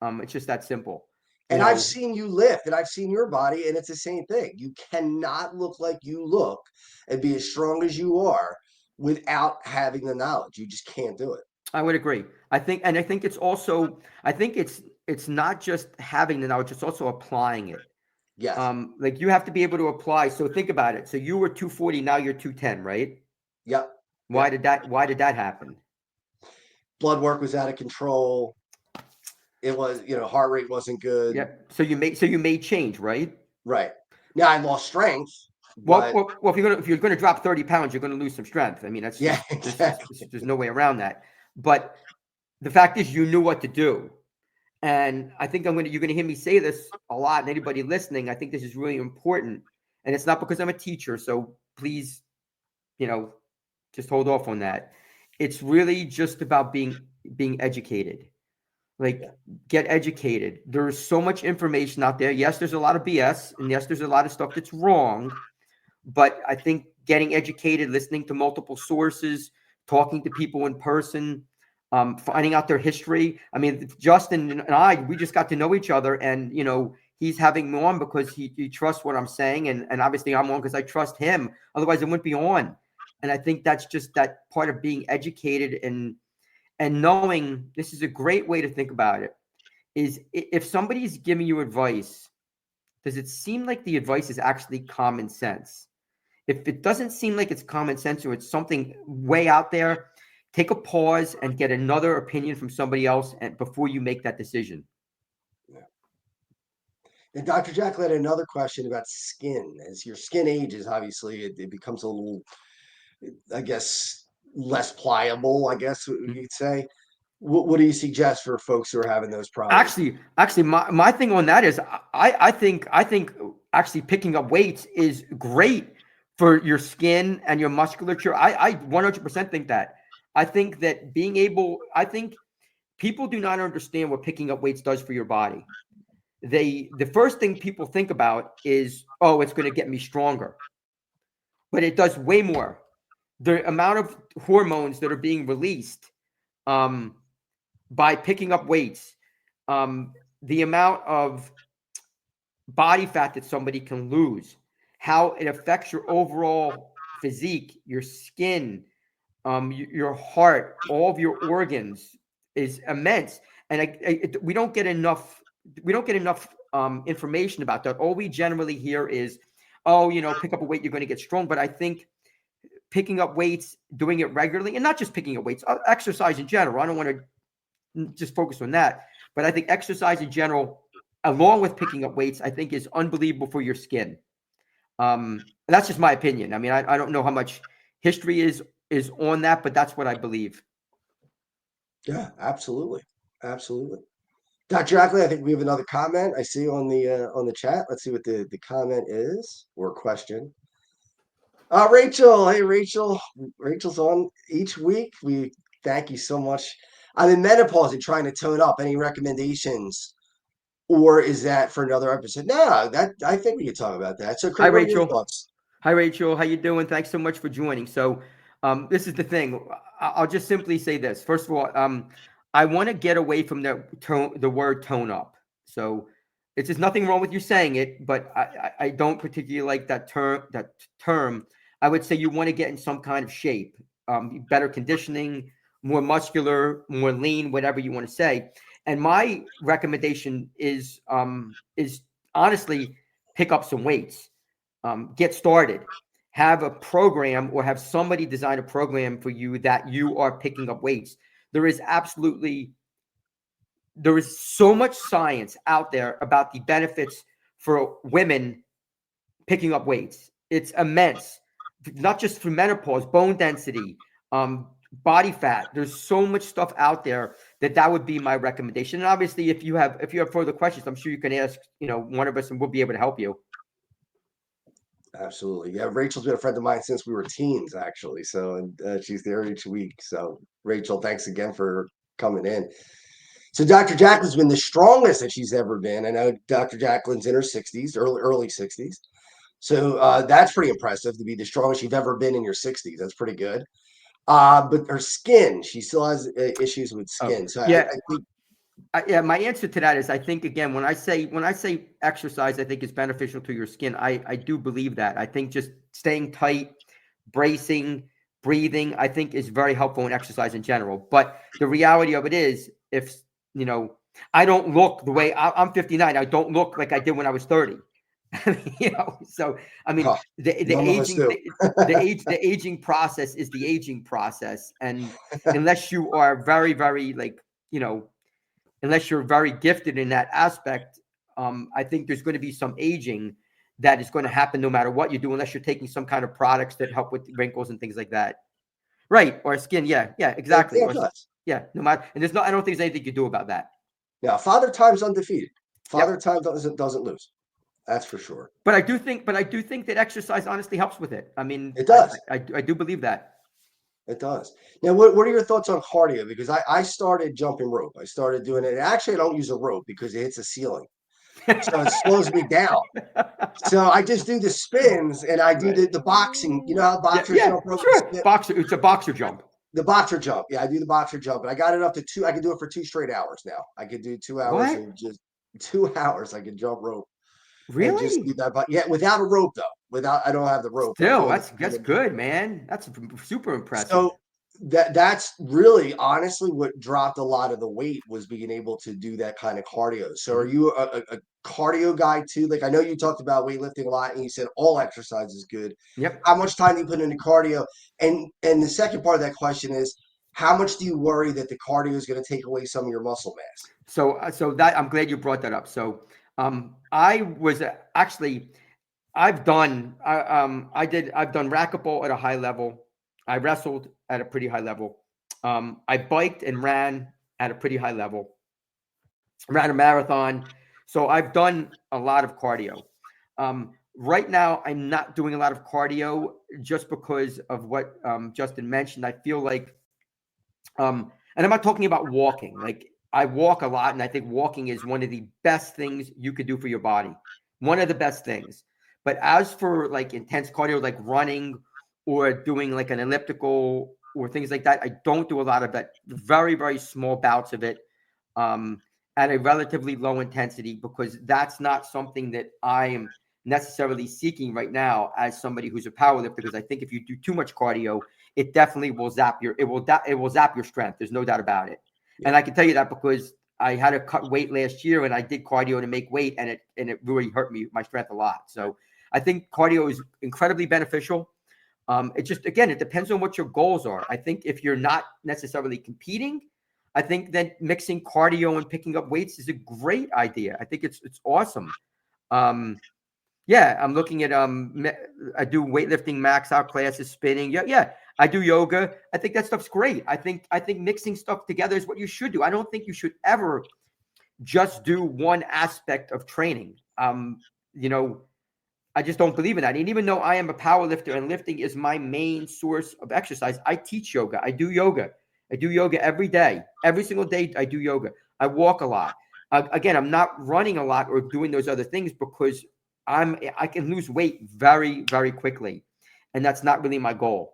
Speaker 3: It's just that simple.
Speaker 2: And I've seen you lift, and I've seen your body, and it's the same thing. You cannot look like you look and be as strong as you are without having the knowledge. You just can't do it.
Speaker 3: I would agree. I think it's also, it's not just having the knowledge, it's also applying it.
Speaker 2: Yes.
Speaker 3: Like you have to be able to apply. So think about it. So you were 240, now you're 210, right?
Speaker 2: Yep.
Speaker 3: Why did that happen?
Speaker 2: Blood work was out of control. It was, heart rate wasn't good.
Speaker 3: Yeah. So you made change, right?
Speaker 2: Right. Now I lost strength.
Speaker 3: Well, if you're gonna drop 30 pounds, you're gonna lose some strength. I mean, that's there's no way around that. But the fact is, you knew what to do, and I think you're gonna hear me say this a lot. And anybody listening, I think this is really important. And it's not because I'm a teacher, so please, just hold off on that. It's really just about being educated. Like, get educated. There's so much information out there. Yes, there's a lot of BS, and yes, there's a lot of stuff that's wrong. But I think getting educated, listening to multiple sources, talking to people in person, finding out their history. I mean, Justin and we just got to know each other, and he's having me on because he trusts what I'm saying, and obviously I'm on because I trust him. Otherwise, I wouldn't be on. And I think that's just that part of being educated and knowing. This is a great way to think about it. Is if somebody's giving you advice, does it seem like the advice is actually common sense? If it doesn't seem like it's common sense or it's something way out there, take a pause and get another opinion from somebody else before you make that decision.
Speaker 2: Yeah. And Dr. Jack had another question about skin. As your skin ages, obviously, it becomes a little, I guess, less pliable, I guess you'd say. What do you suggest for folks who are having those problems?
Speaker 3: Actually, my thing on that is I think actually picking up weights is great for your skin and your musculature. I 100% think that. I think that I think people do not understand what picking up weights does for your body. The first thing people think about is, oh, it's going to get me stronger. But it does way more. The amount of hormones that are being released by picking up weights, the amount of body fat that somebody can lose, how it affects your overall physique, your skin, your heart, all of your organs is immense. And we don't get enough information about that. All we generally hear is, oh, pick up a weight, you're going to get strong. But I think picking up weights, doing it regularly, and not just picking up weights, exercise in general. I don't want to just focus on that, but I think exercise in general, along with picking up weights, I think is unbelievable for your skin. That's just my opinion. I mean, I don't know how much history is on that, but that's what I believe.
Speaker 2: Yeah, absolutely. Absolutely. Dr. Ackley, I think we have another comment I see on the chat. Let's see what the comment is or question. Rachel. Hey, Rachel. Rachel's on each week. We thank you so much. I'm in menopause and trying to tone up. Any recommendations? Or is that for another episode? No, I think we could talk about that. So, Craig,
Speaker 3: Hi,
Speaker 2: what are your
Speaker 3: Rachel.
Speaker 2: thoughts?
Speaker 3: Hi, Rachel. How you doing? Thanks so much for joining. So, this is the thing. I'll just simply say this. First of all, I want to get away from the word tone up. So, it's just nothing wrong with you saying it, but I don't particularly like that term. I would say you want to get in some kind of shape, better conditioning, more muscular, more lean, whatever you want to say. And my recommendation is honestly pick up some weights. Get started, have a program or have somebody design a program for you that you are picking up weights. There is so much science out there about the benefits for women picking up weights. It's immense, not just for menopause, bone density, body fat. There's so much stuff out there that would be my recommendation. And obviously, if you have further questions, I'm sure you can ask, one of us, and we'll be able to help you.
Speaker 2: Absolutely. Yeah, Rachel's been a friend of mine since we were teens, actually. So, and she's there each week. So, Rachel, thanks again for coming in. So, Dr. Jacqueline's been the strongest that she's ever been. I know Dr. Jacqueline's in her 60s, early 60s. So, that's pretty impressive to be the strongest you've ever been in your 60s. That's pretty good. But her skin, she still has issues with skin. So,
Speaker 3: yeah.
Speaker 2: I think.
Speaker 3: Yeah, my answer to that is I think, again, when I say exercise, I think is beneficial to your skin. I do believe that. I think just staying tight, bracing, breathing, I think is very helpful in exercise in general. But the reality of it is, if I don't look the way I'm 59, I don't look like I did when I was 30. So I mean, the aging process is the aging process, and unless you are very, very unless you're very gifted in that aspect, I think there's going to be some aging that is going to happen no matter what you do, unless you're taking some kind of products that help with wrinkles and things like that. Right. Or skin. Yeah, exactly. No matter, and I don't think there's anything you can do about that.
Speaker 2: Yeah. Father Time's undefeated. Father Time doesn't lose. That's for sure.
Speaker 3: But I do think that exercise honestly helps with it. I mean,
Speaker 2: it does.
Speaker 3: I do believe that.
Speaker 2: It does. Now, what are your thoughts on cardio? Because I started jumping rope. I started doing it. Actually, I don't use a rope because it hits a ceiling. So it slows me down. So I just do the spins and I do the boxing. You know how boxers jump rope?
Speaker 3: Sure. It's a boxer jump.
Speaker 2: The boxer jump. Yeah, I do the boxer jump. And I got it up to 2. I can do it for 2 straight hours now. I could do 2 hours and just 2 hours. I can jump rope.
Speaker 3: Really?
Speaker 2: And just do that. But yeah, without a rope though. I don't have the rope.
Speaker 3: Still, that's good, man. That's super impressive.
Speaker 2: So that's really honestly what dropped a lot of the weight, was being able to do that kind of cardio. So are you a cardio guy too? Like, I know you talked about weightlifting a lot and you said all exercise is good.
Speaker 3: Yep.
Speaker 2: How much time do you put into cardio? And the second part of that question is, how much do you worry that the cardio is going to take away some of your muscle mass?
Speaker 3: So that, I'm glad you brought that up. So I was actually, I've done racquetball at a high level. I wrestled at a pretty high level. I biked and ran at a pretty high level. Ran a marathon. So I've done a lot of cardio. Right now, I'm not doing a lot of cardio just because of what Justin mentioned. I feel like, and I'm not talking about walking. Like, I walk a lot, and I think walking is one of the best things you could do for your body. One of the best things. But as for like intense cardio, like running or doing like an elliptical or things like that, I don't do a lot of that. Very, very small bouts of it at a relatively low intensity, because that's not something that I am necessarily seeking right now as somebody who's a powerlifter. Because I think if you do too much cardio, it definitely will zap your strength. There's no doubt about it. Yeah. And I can tell you that because I had to cut weight last year and I did cardio to make weight, and it really hurt my strength a lot. So I think cardio is incredibly beneficial. It just, again, it depends on what your goals are. I think if you're not necessarily competing, I think that mixing cardio and picking up weights is a great idea. I think it's awesome. Yeah, I'm looking at I do weightlifting max out classes, spinning. Yeah, I do yoga. I think that stuff's great. I think mixing stuff together is what you should do. I don't think you should ever just do one aspect of training. I just don't believe in that. And even though I am a power lifter and lifting is my main source of exercise, I teach yoga. I do yoga. I do yoga every day. Every single day I do yoga. I walk a lot. Again, I'm not running a lot or doing those other things because I can lose weight very, very quickly. And that's not really my goal.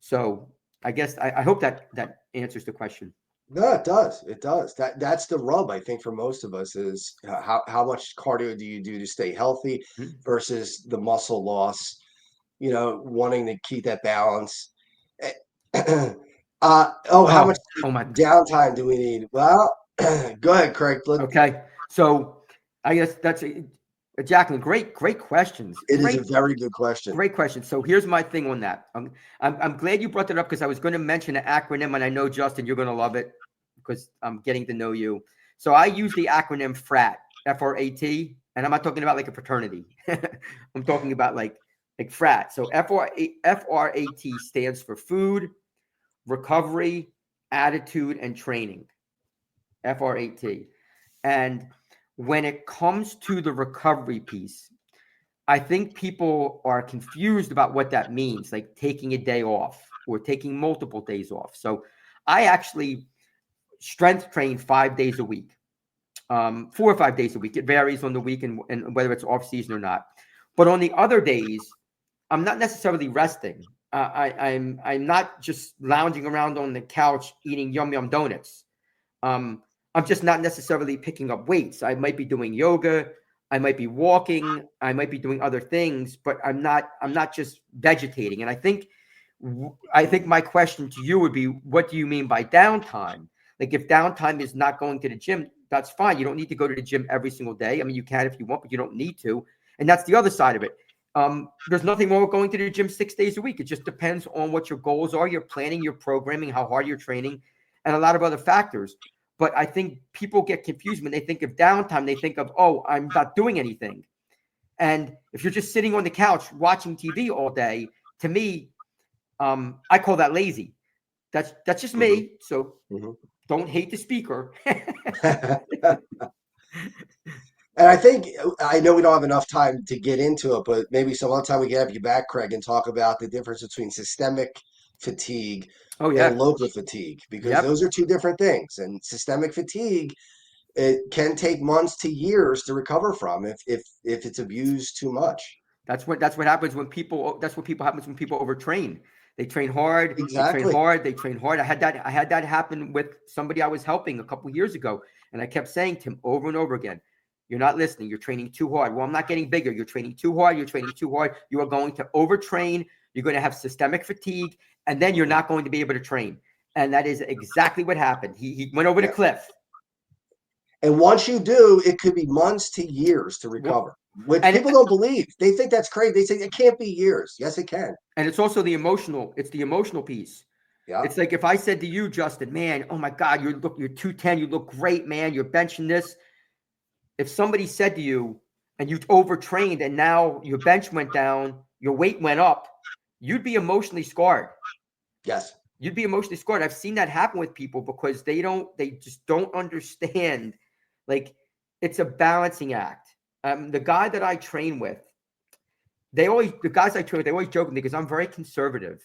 Speaker 3: So I guess I hope that answers the question.
Speaker 2: No, it does. It does. That's the rub, I think, for most of us is how much cardio do you do to stay healthy versus the muscle loss, wanting to keep that balance. How much downtime do we need? Well, go ahead, Craig.
Speaker 3: Okay. So I guess that's Jacqueline, great questions.
Speaker 2: It is a very good question.
Speaker 3: Great question. So here's my thing on that. I'm glad you brought that up because I was going to mention an acronym, and I know, Justin, you're going to love it because I'm getting to know you. So I use the acronym FRAT, F-R-A-T, and I'm not talking about like a fraternity. I'm talking about like FRAT. So F-R-A-T stands for food, recovery, attitude, and training. F-R-A-T. And when it comes to the recovery piece, I think people are confused about what that means, like taking a day off or taking multiple days off. So I actually strength train 5 days a week, 4 or 5 days a week. It varies on the week and whether it's off season or not. But on the other days, I'm not necessarily resting. I'm not just lounging around on the couch eating yum yum donuts. I'm just not necessarily picking up weights. I might be doing yoga. I might be walking. I might be doing other things, but I'm not just vegetating. And I think my question to you would be, what do you mean by downtime? Like if downtime is not going to the gym, that's fine. You don't need to go to the gym every single day. I mean, you can if you want, but you don't need to. And that's the other side of it. There's nothing wrong with going to the gym 6 days a week. It just depends on what your goals are, your planning, your programming, how hard you're training, and a lot of other factors. But I think people get confused when they think of downtime. They think of, oh, I'm not doing anything. And if you're just sitting on the couch watching TV all day, to me, I call that lazy. That's just me. So don't hate the speaker.
Speaker 2: And I know we don't have enough time to get into it, but maybe some other time we can have you back, Craig, and talk about the difference between systemic fatigue and local fatigue, because those are two different things. And systemic fatigue, it can take months to years to recover from if it's abused too much.
Speaker 3: That's what happens when people. That's what happens when people overtrain. They train hard.
Speaker 2: Exactly.
Speaker 3: They train hard. I had that happen with somebody I was helping a couple of years ago, and I kept saying to him over and over again, "You're not listening. You're training too hard." Well, I'm not getting bigger. You're training too hard. You're training too hard. You are going to overtrain. You're going to have systemic fatigue, and then you're not going to be able to train. And that is exactly what happened. He went over the cliff.
Speaker 2: And once you do, it could be months to years to recover, which people don't believe. They think that's crazy. They say it can't be years. Yes, it can.
Speaker 3: And it's also the emotional piece. Yeah. It's like if I said to you, Justin, man, oh my God, you're 210, you look great, man. You're benching this. If somebody said to you and you overtrained and now your bench went down, your weight went up, you'd be emotionally scarred.
Speaker 2: Yes.
Speaker 3: You'd be emotionally scarred. I've seen that happen with people because they just don't understand. Like it's a balancing act. The guy that I train with, they always joke with me because I'm very conservative.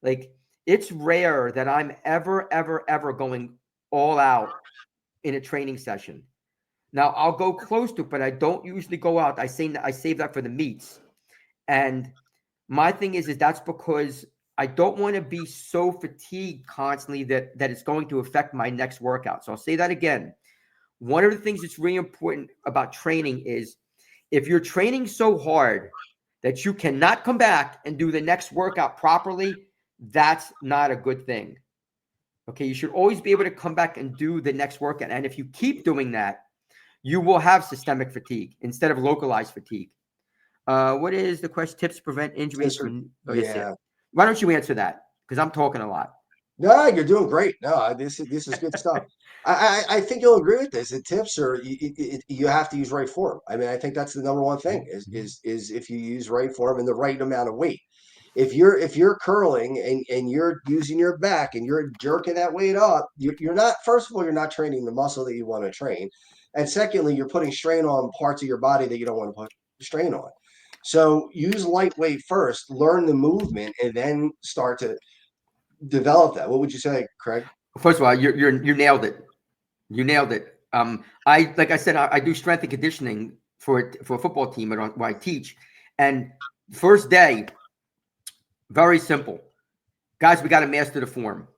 Speaker 3: Like it's rare that I'm ever going all out in a training session. Now I'll go close to it, but I don't usually go out. I save that for the meets. And my thing is that's because I don't want to be so fatigued constantly that it's going to affect my next workout. So I'll say that again. One of the things that's really important about training is if you're training so hard that you cannot come back and do the next workout properly, that's not a good thing. Okay, you should always be able to come back and do the next workout. And if you keep doing that, you will have systemic fatigue instead of localized fatigue. What is the question? Tips to prevent injuries from Why don't you answer that? Because I'm talking a lot.
Speaker 2: No, you're doing great. No, this is good stuff. I think you'll agree with this. The tips are you have to use right form. I mean, I think that's the number one thing is if you use right form and the right amount of weight. If you're curling and you're using your back and you're jerking that weight up, you're not. First of all, you're not training the muscle that you want to train, and secondly, you're putting strain on parts of your body that you don't want to put strain on. So use lightweight first, learn the movement, and then start to develop that. What would you say, Craig?
Speaker 3: First of all, you nailed it. You nailed it. Like I said, I do strength and conditioning for a football team where I teach. And first day, very simple, guys. We got to master the form.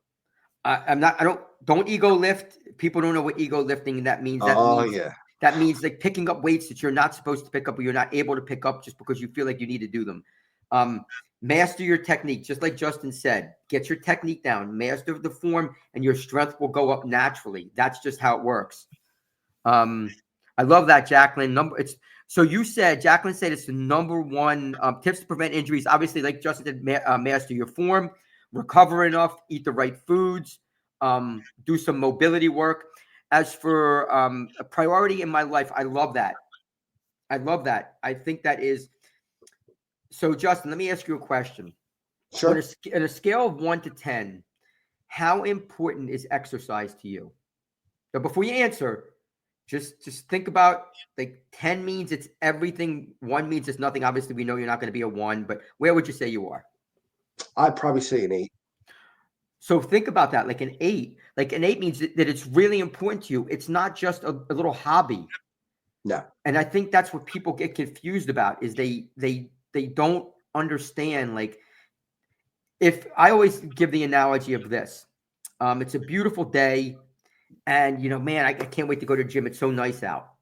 Speaker 3: Don't ego lift. People don't know what ego lifting that means. That means like picking up weights that you're not supposed to pick up or you're not able to pick up just because you feel like you need to do them. Master your technique, just like Justin said. Get your technique down, master the form, and your strength will go up naturally. That's just how it works. I love that, Jacqueline. So you said, Jacqueline said it's the number one tips to prevent injuries. Obviously, like Justin said, master your form, recover enough, eat the right foods, do some mobility work. As for a priority in my life, I love that. I think that is. So, Justin, let me ask you a question.
Speaker 2: Sure.
Speaker 3: On a scale of 1 to 10, how important is exercise to you? So before you answer, just think about, like, 10 means it's everything. 1 means it's nothing. Obviously, we know you're not going to be a 1, but where would you say you are?
Speaker 2: I'd probably say an 8.
Speaker 3: So think about that, like an 8. Like an 8 means that it's really important to you. It's not just a little hobby.
Speaker 2: No.
Speaker 3: And I think that's what people get confused about is they don't understand. Like, if I always give the analogy of this, it's a beautiful day and, man, I can't wait to go to the gym. It's so nice out.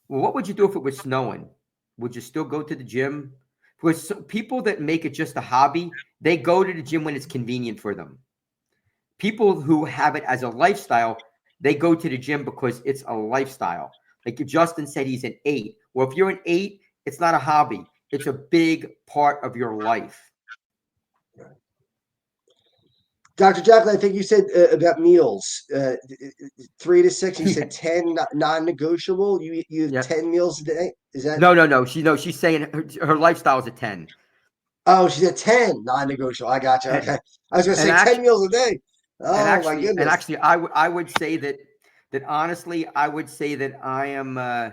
Speaker 3: Well, what would you do if it was snowing? Would you still go to the gym? Because people that make it just a hobby, they go to the gym when it's convenient for them. People who have it as a lifestyle, they go to the gym because it's a lifestyle. Like Justin said, he's an 8. Well, if you're an 8, it's not a hobby. It's a big part of your life.
Speaker 2: Dr. Jacqueline, I think you said about meals, 3 to 6. You said 10 non-negotiable. You have 10 meals a day. Is that
Speaker 3: no? She's saying her lifestyle is a 10.
Speaker 2: Oh, she said 10 non-negotiable. I got you. Okay, I was going to say 10 meals a day. Oh my goodness!
Speaker 3: And actually, I would say that honestly, I would say that I am. I'm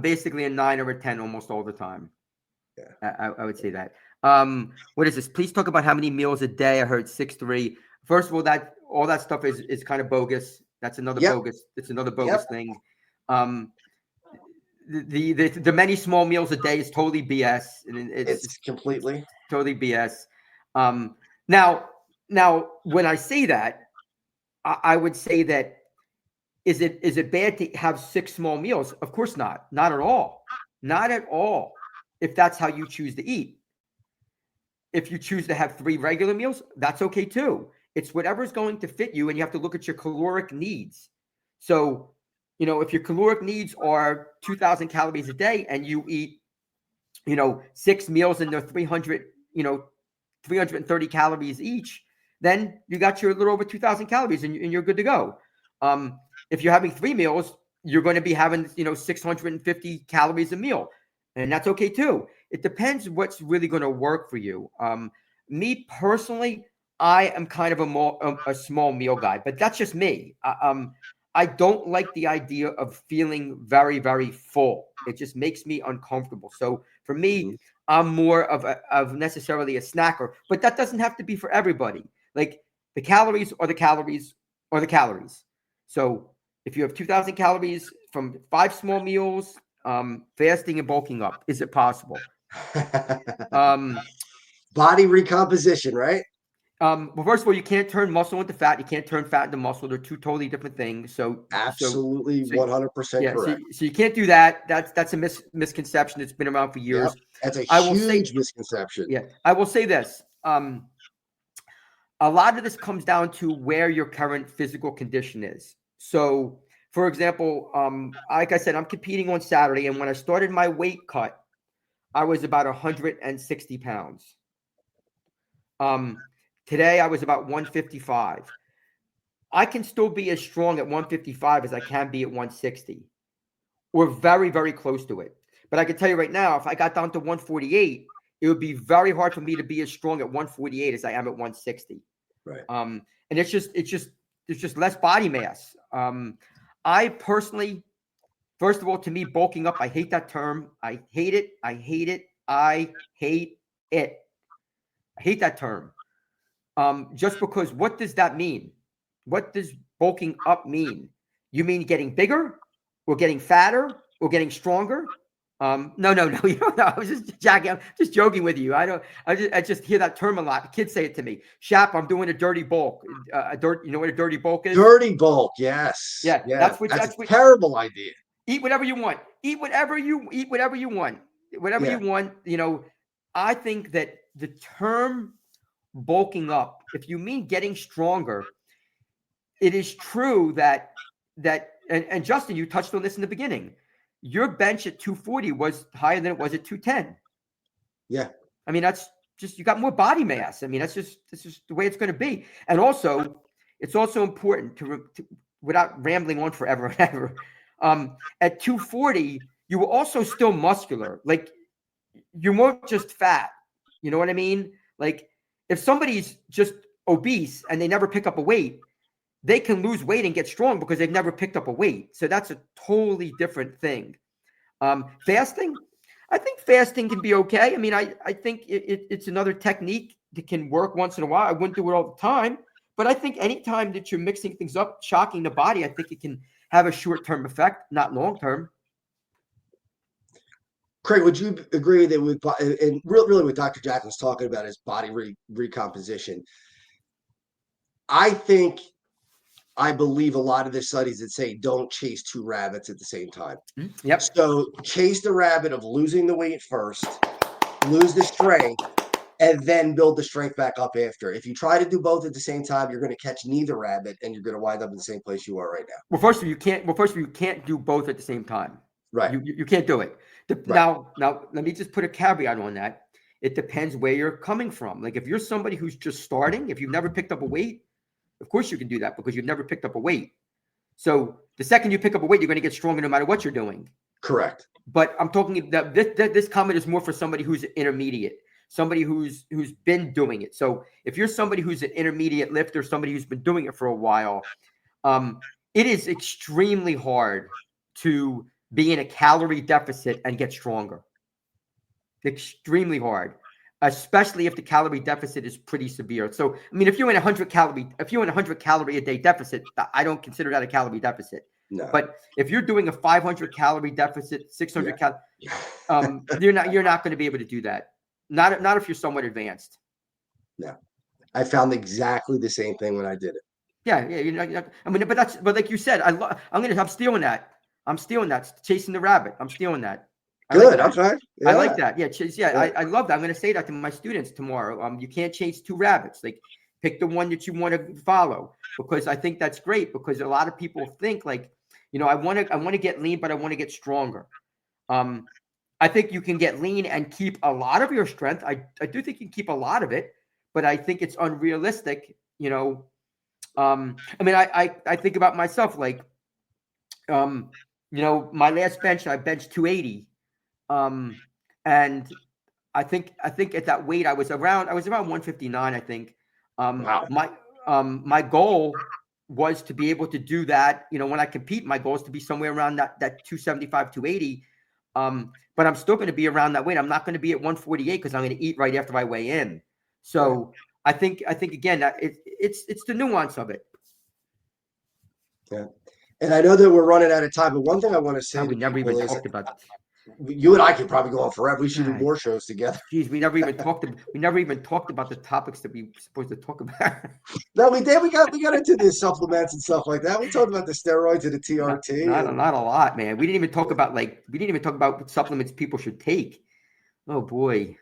Speaker 3: basically a 9 or a 10 almost all the time. Yeah, I would say that. What is this? Please talk about how many meals a day. I heard 6-3. First of all, all that stuff is kind of bogus. That's another bogus. It's another bogus thing. The many small meals a day is totally BS. And it's
Speaker 2: completely
Speaker 3: totally BS. Now, when I say that, I would say that is it bad to have 6 small meals? Of course not. Not at all. Not at all. If that's how you choose to eat. If you choose to have 3 regular meals, that's okay too. It's whatever's going to fit you, and you have to look at your caloric needs. So, if your caloric needs are 2,000 calories a day and you eat, 6 meals and they're 330 calories each, then you got your little over 2,000 calories and you're good to go. If you're having 3 meals, you're going to be having, 650 calories a meal. And that's okay too. It depends what's really going to work for you. Me personally, I am kind of a small meal guy, but that's just me. I don't like the idea of feeling very, very full. It just makes me uncomfortable. So for me, I'm more of necessarily a snacker, but that doesn't have to be for everybody. Like the calories are the calories are the calories. So if you have 2,000 calories from 5 small meals, fasting and bulking up, is it possible?
Speaker 2: Body recomposition, right?
Speaker 3: Well, first of all, you can't turn muscle into fat. You can't turn fat into muscle. They're 2 totally different things. So
Speaker 2: absolutely 100% correct.
Speaker 3: So you can't do that. That's a misconception. It's been around for years.
Speaker 2: That's a huge misconception.
Speaker 3: Yeah, I will say this. um, a lot of this comes down to where your current physical condition is. So, for example, like I said, I'm competing on Saturday, and when I started my weight cut, I was about 160 pounds. Today I was about 155. I can still be as strong at 155 as I can be at 160. We're very, very close to it. But I can tell you right now, if I got down to 148, it would be very hard for me to be as strong at 148 as I am at 160.
Speaker 2: Right.
Speaker 3: And it's just there's just less body mass. I personally, first of all, to me, bulking up, I hate that term. I hate it. I hate it. I hate it. I hate that term. Just because, what does that mean? What does bulking up mean? You mean getting bigger, or getting fatter, or getting stronger? No. You don't know. I was just jacking. I'm just joking with you. I just hear that term a lot. Kids say it to me. Shap, I'm doing a dirty bulk. You know what a dirty bulk is?
Speaker 2: Dirty bulk. Yes.
Speaker 3: Yeah.
Speaker 2: That's a terrible idea.
Speaker 3: Eat whatever you want. Eat whatever you want. Whatever you want. You know, I think that the term bulking up, if you mean getting stronger, it is true that and Justin, you touched on this in the beginning. Your bench at 240 was higher than it was at 210.
Speaker 2: Yeah.
Speaker 3: I mean, that's just, you got more body mass. I mean, this is the way it's going to be. And also, it's also important to without rambling on forever and ever. At 240, you were also still muscular. Like, you weren't just fat. You know what I mean? Like, if somebody's just obese and they never pick up a weight, they can lose weight and get strong because they've never picked up a weight. So that's a totally different thing. Fasting, I think fasting can be okay. I mean, I think it's another technique that can work once in a while. I wouldn't do it all the time, but I think anytime that you're mixing things up, shocking the body, I think it can have a short-term effect, not long-term.
Speaker 2: Craig, would you agree that and really what Dr. Jackson's talking about is body recomposition? I believe a lot of the studies that say don't chase two rabbits at the same time.
Speaker 3: Yep.
Speaker 2: So chase the rabbit of losing the weight first, lose the strength, and then build the strength back up after. If you try to do both at the same time, you're going to catch neither rabbit, and you're going to wind up in the same place you are right now.
Speaker 3: Well, first of all, you can't do both at the same time.
Speaker 2: Right.
Speaker 3: You can't do it.
Speaker 2: Right.
Speaker 3: Now, let me just put a caveat on that. It depends where you're coming from. Like, if you're somebody who's just starting, if you've never picked up a weight, of course you can do that because you've never picked up a weight. So the second you pick up a weight, you're going to get stronger no matter what you're doing.
Speaker 2: Correct.
Speaker 3: But I'm talking that this comment is more for somebody who's intermediate, somebody who's been doing it. So if you're somebody who's an intermediate lifter, somebody who's been doing it for a while, it is extremely hard to be in a calorie deficit and get stronger. Extremely hard. Especially if the calorie deficit is pretty severe. So, I mean, if you're in a 100 calorie a day deficit, I don't consider that a calorie deficit.
Speaker 2: No.
Speaker 3: But if you're doing a 500 calorie deficit, 600 you're not going to be able to do that. Not if you're somewhat advanced.
Speaker 2: No, I found exactly the same thing when I did it.
Speaker 3: Yeah. You're not, I mean, but like you said, I'm stealing that. I'm stealing that. Chasing the rabbit. I'm stealing that.
Speaker 2: Good. Okay.
Speaker 3: Yeah. I like that. Yeah. I love that. I'm going to say that to my students tomorrow. You can't chase two rabbits. Like, pick the one that you want to follow, because I think that's great, because a lot of people think like, you know, I want to get lean, but I want to get stronger. I think you can get lean and keep a lot of your strength. I do think you can keep a lot of it, but I think it's unrealistic. You know, I mean, I think about myself, like, you know, my last bench, I benched 280. And I think at that weight, I was around 159, I think.
Speaker 2: Wow.
Speaker 3: My goal was to be able to do that. You know, when I compete, my goal is to be somewhere around that 275, 280. But I'm still going to be around that weight. I'm not going to be at 148 because I'm going to eat right after I weigh in. So I think again, that it's the nuance of it.
Speaker 2: Yeah. And I know that we're running out of time, but one thing I want to say,
Speaker 3: we never even talked about.
Speaker 2: You and I could probably go on forever. We should do more shows together.
Speaker 3: Geez, we never even talked about the topics that we were supposed to talk about.
Speaker 2: No, we did. We got into the supplements and stuff like that. We talked about the steroids and the TRT.
Speaker 3: Not a lot, man. We didn't even talk about supplements people should take. Oh boy.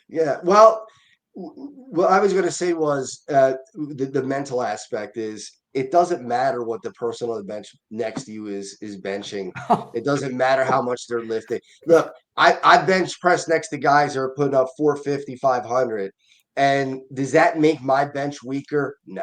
Speaker 2: Yeah. Well, What I was going to say was the mental aspect is it doesn't matter what the person on the bench next to you is benching. It doesn't matter how much they're lifting. Look, I bench press next to guys that are putting up 450, 500. And does that make my bench weaker? No.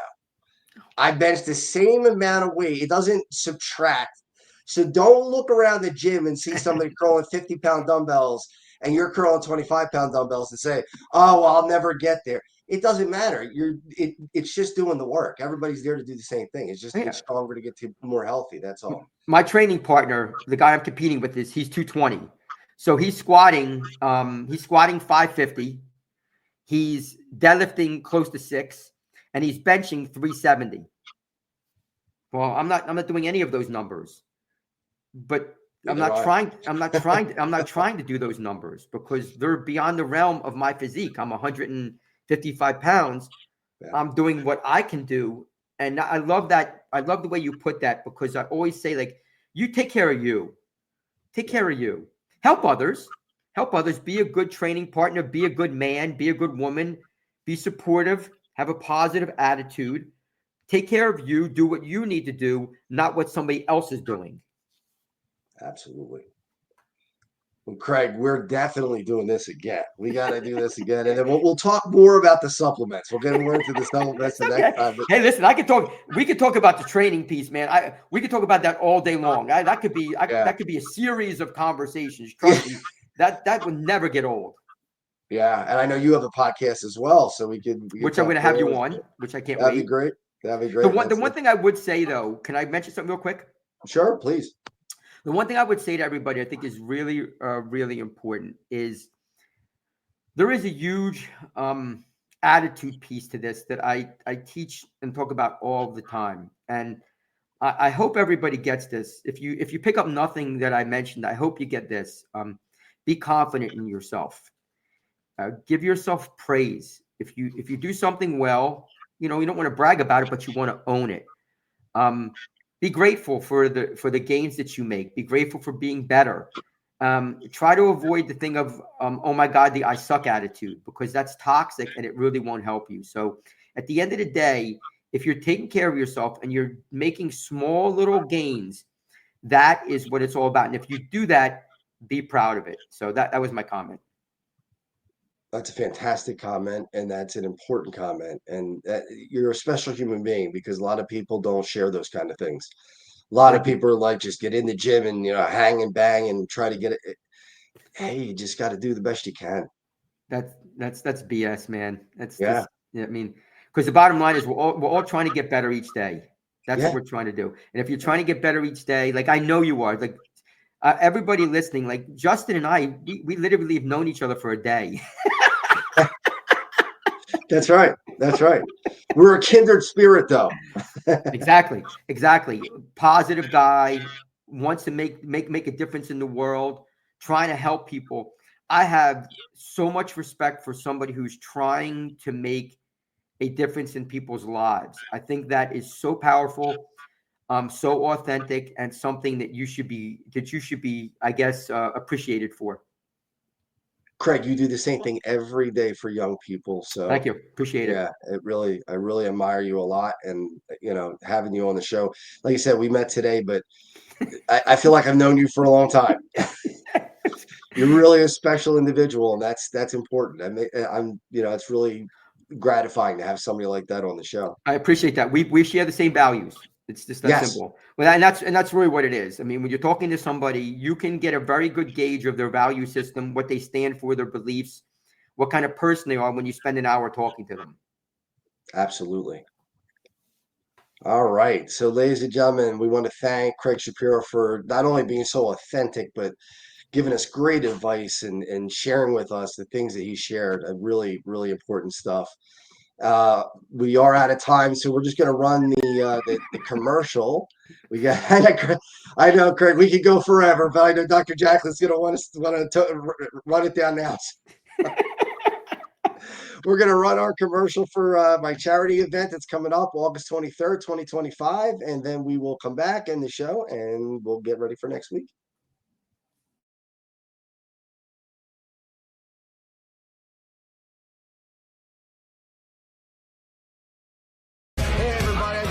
Speaker 2: I bench the same amount of weight. It doesn't subtract. So don't look around the gym and see somebody curling 50-pound dumbbells and you're curling 25-pound dumbbells and say, "Oh, well, I'll never get there." It doesn't matter. It's just doing the work. Everybody's there to do the same thing. It's just
Speaker 3: Yeah.
Speaker 2: get stronger to get to more healthy. That's all.
Speaker 3: My training partner, the guy I'm competing with, he's 220. So he's squatting 550. He's deadlifting close to 6, and he's benching 370. Well, I'm not doing any of those numbers. But I'm not trying to do those numbers because they're beyond the realm of my physique. I'm 155 pounds.
Speaker 2: Yeah.
Speaker 3: I'm doing what I can do. And I love that. I love the way you put that because I always say, like, you take care of you. Take care of you. Help others. Help others. Be a good training partner. Be a good man. Be a good woman. Be supportive. Have a positive attitude. Take care of you. Do what you need to do, not what somebody else is doing.
Speaker 2: Absolutely. Well, Craig, we're definitely doing this again. We got to do this again. And then we'll talk more about the supplements. We'll get more into the supplements the next time. But
Speaker 3: hey, listen, we could talk about the training piece, man. We could talk about that all day long. That could be a series of conversations. Trust me, that would never get old.
Speaker 2: Yeah, and I know you have a podcast as well, so we could
Speaker 3: which I'm going to have you on, which I can't wait.
Speaker 2: That'd be great. That'd be great.
Speaker 3: The one thing I would say, though, can I mention something real quick?
Speaker 2: Sure, please.
Speaker 3: The one thing I would say to everybody, I think is really, really important is there is a huge attitude piece to this that I teach and talk about all the time. And I hope everybody gets this. If you pick up nothing that I mentioned, I hope you get this. Be confident in yourself. Give yourself praise. If you do something well, you don't want to brag about it, but you want to own it. Be grateful for the gains that you make. Be grateful for being better. Try to avoid the thing of, oh my God, the I suck attitude, because that's toxic and it really won't help you. So at the end of the day, if you're taking care of yourself and you're making small little gains, that is what it's all about. And if you do that, be proud of it. So that was my comment.
Speaker 2: That's a fantastic comment, and that's an important comment. And you're a special human being because a lot of people don't share those kind of things. A lot of people are like, just get in the gym and hang and bang and try to get it. Hey, you just got to do the best you can.
Speaker 3: That's BS, man.
Speaker 2: Yeah.
Speaker 3: I mean, because the bottom line is we're all trying to get better each day. That's what we're trying to do. And if you're trying to get better each day, like I know you are, like everybody listening, like Justin and I, we literally have known each other for a day.
Speaker 2: That's right. That's right. We're a kindred spirit, though.
Speaker 3: Exactly. Positive guy, wants to make a difference in the world, trying to help people. I have so much respect for somebody who's trying to make a difference in people's lives. I think that is so powerful, so authentic, and something that you should be, I guess, appreciated for.
Speaker 2: Craig, you do the same thing every day for young people. So
Speaker 3: thank you. Appreciate it.
Speaker 2: Yeah, I really admire you a lot. And, having you on the show, like you said, we met today, but I feel like I've known you for a long time. You're really a special individual, and that's important. It's really gratifying to have somebody like that on the show.
Speaker 3: I appreciate that. We share the same values. It's just that simple. Well, and that's really what it is. I mean, when you're talking to somebody, you can get a very good gauge of their value system, what they stand for, their beliefs, what kind of person they are when you spend an hour talking to them.
Speaker 2: Absolutely. All right. So, ladies and gentlemen, we want to thank Craig Shapiro for not only being so authentic, but giving us great advice and sharing with us the things that he shared. Really, really important stuff. We are out of time, so we're just going to run the commercial. We got. I know, Craig. We could go forever, but I know Dr. Jacqueline's going to want to run it down now. We're going to run our commercial for my charity event that's coming up August 23rd, 2025, and then we will come back in the show and we'll get ready for next week.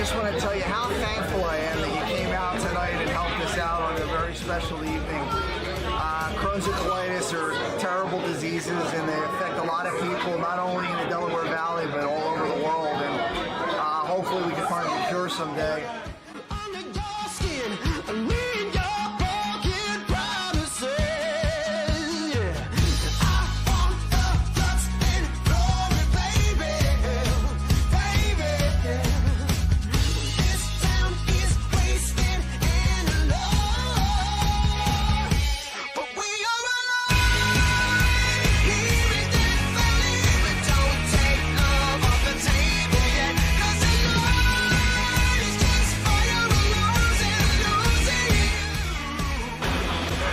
Speaker 6: just want to tell you how thankful I am that you came out tonight and helped us out on a very special evening. Crohn's and colitis are terrible diseases, and they affect a lot of people, not only in the Delaware Valley, but all over the world. And hopefully we can find a cure someday.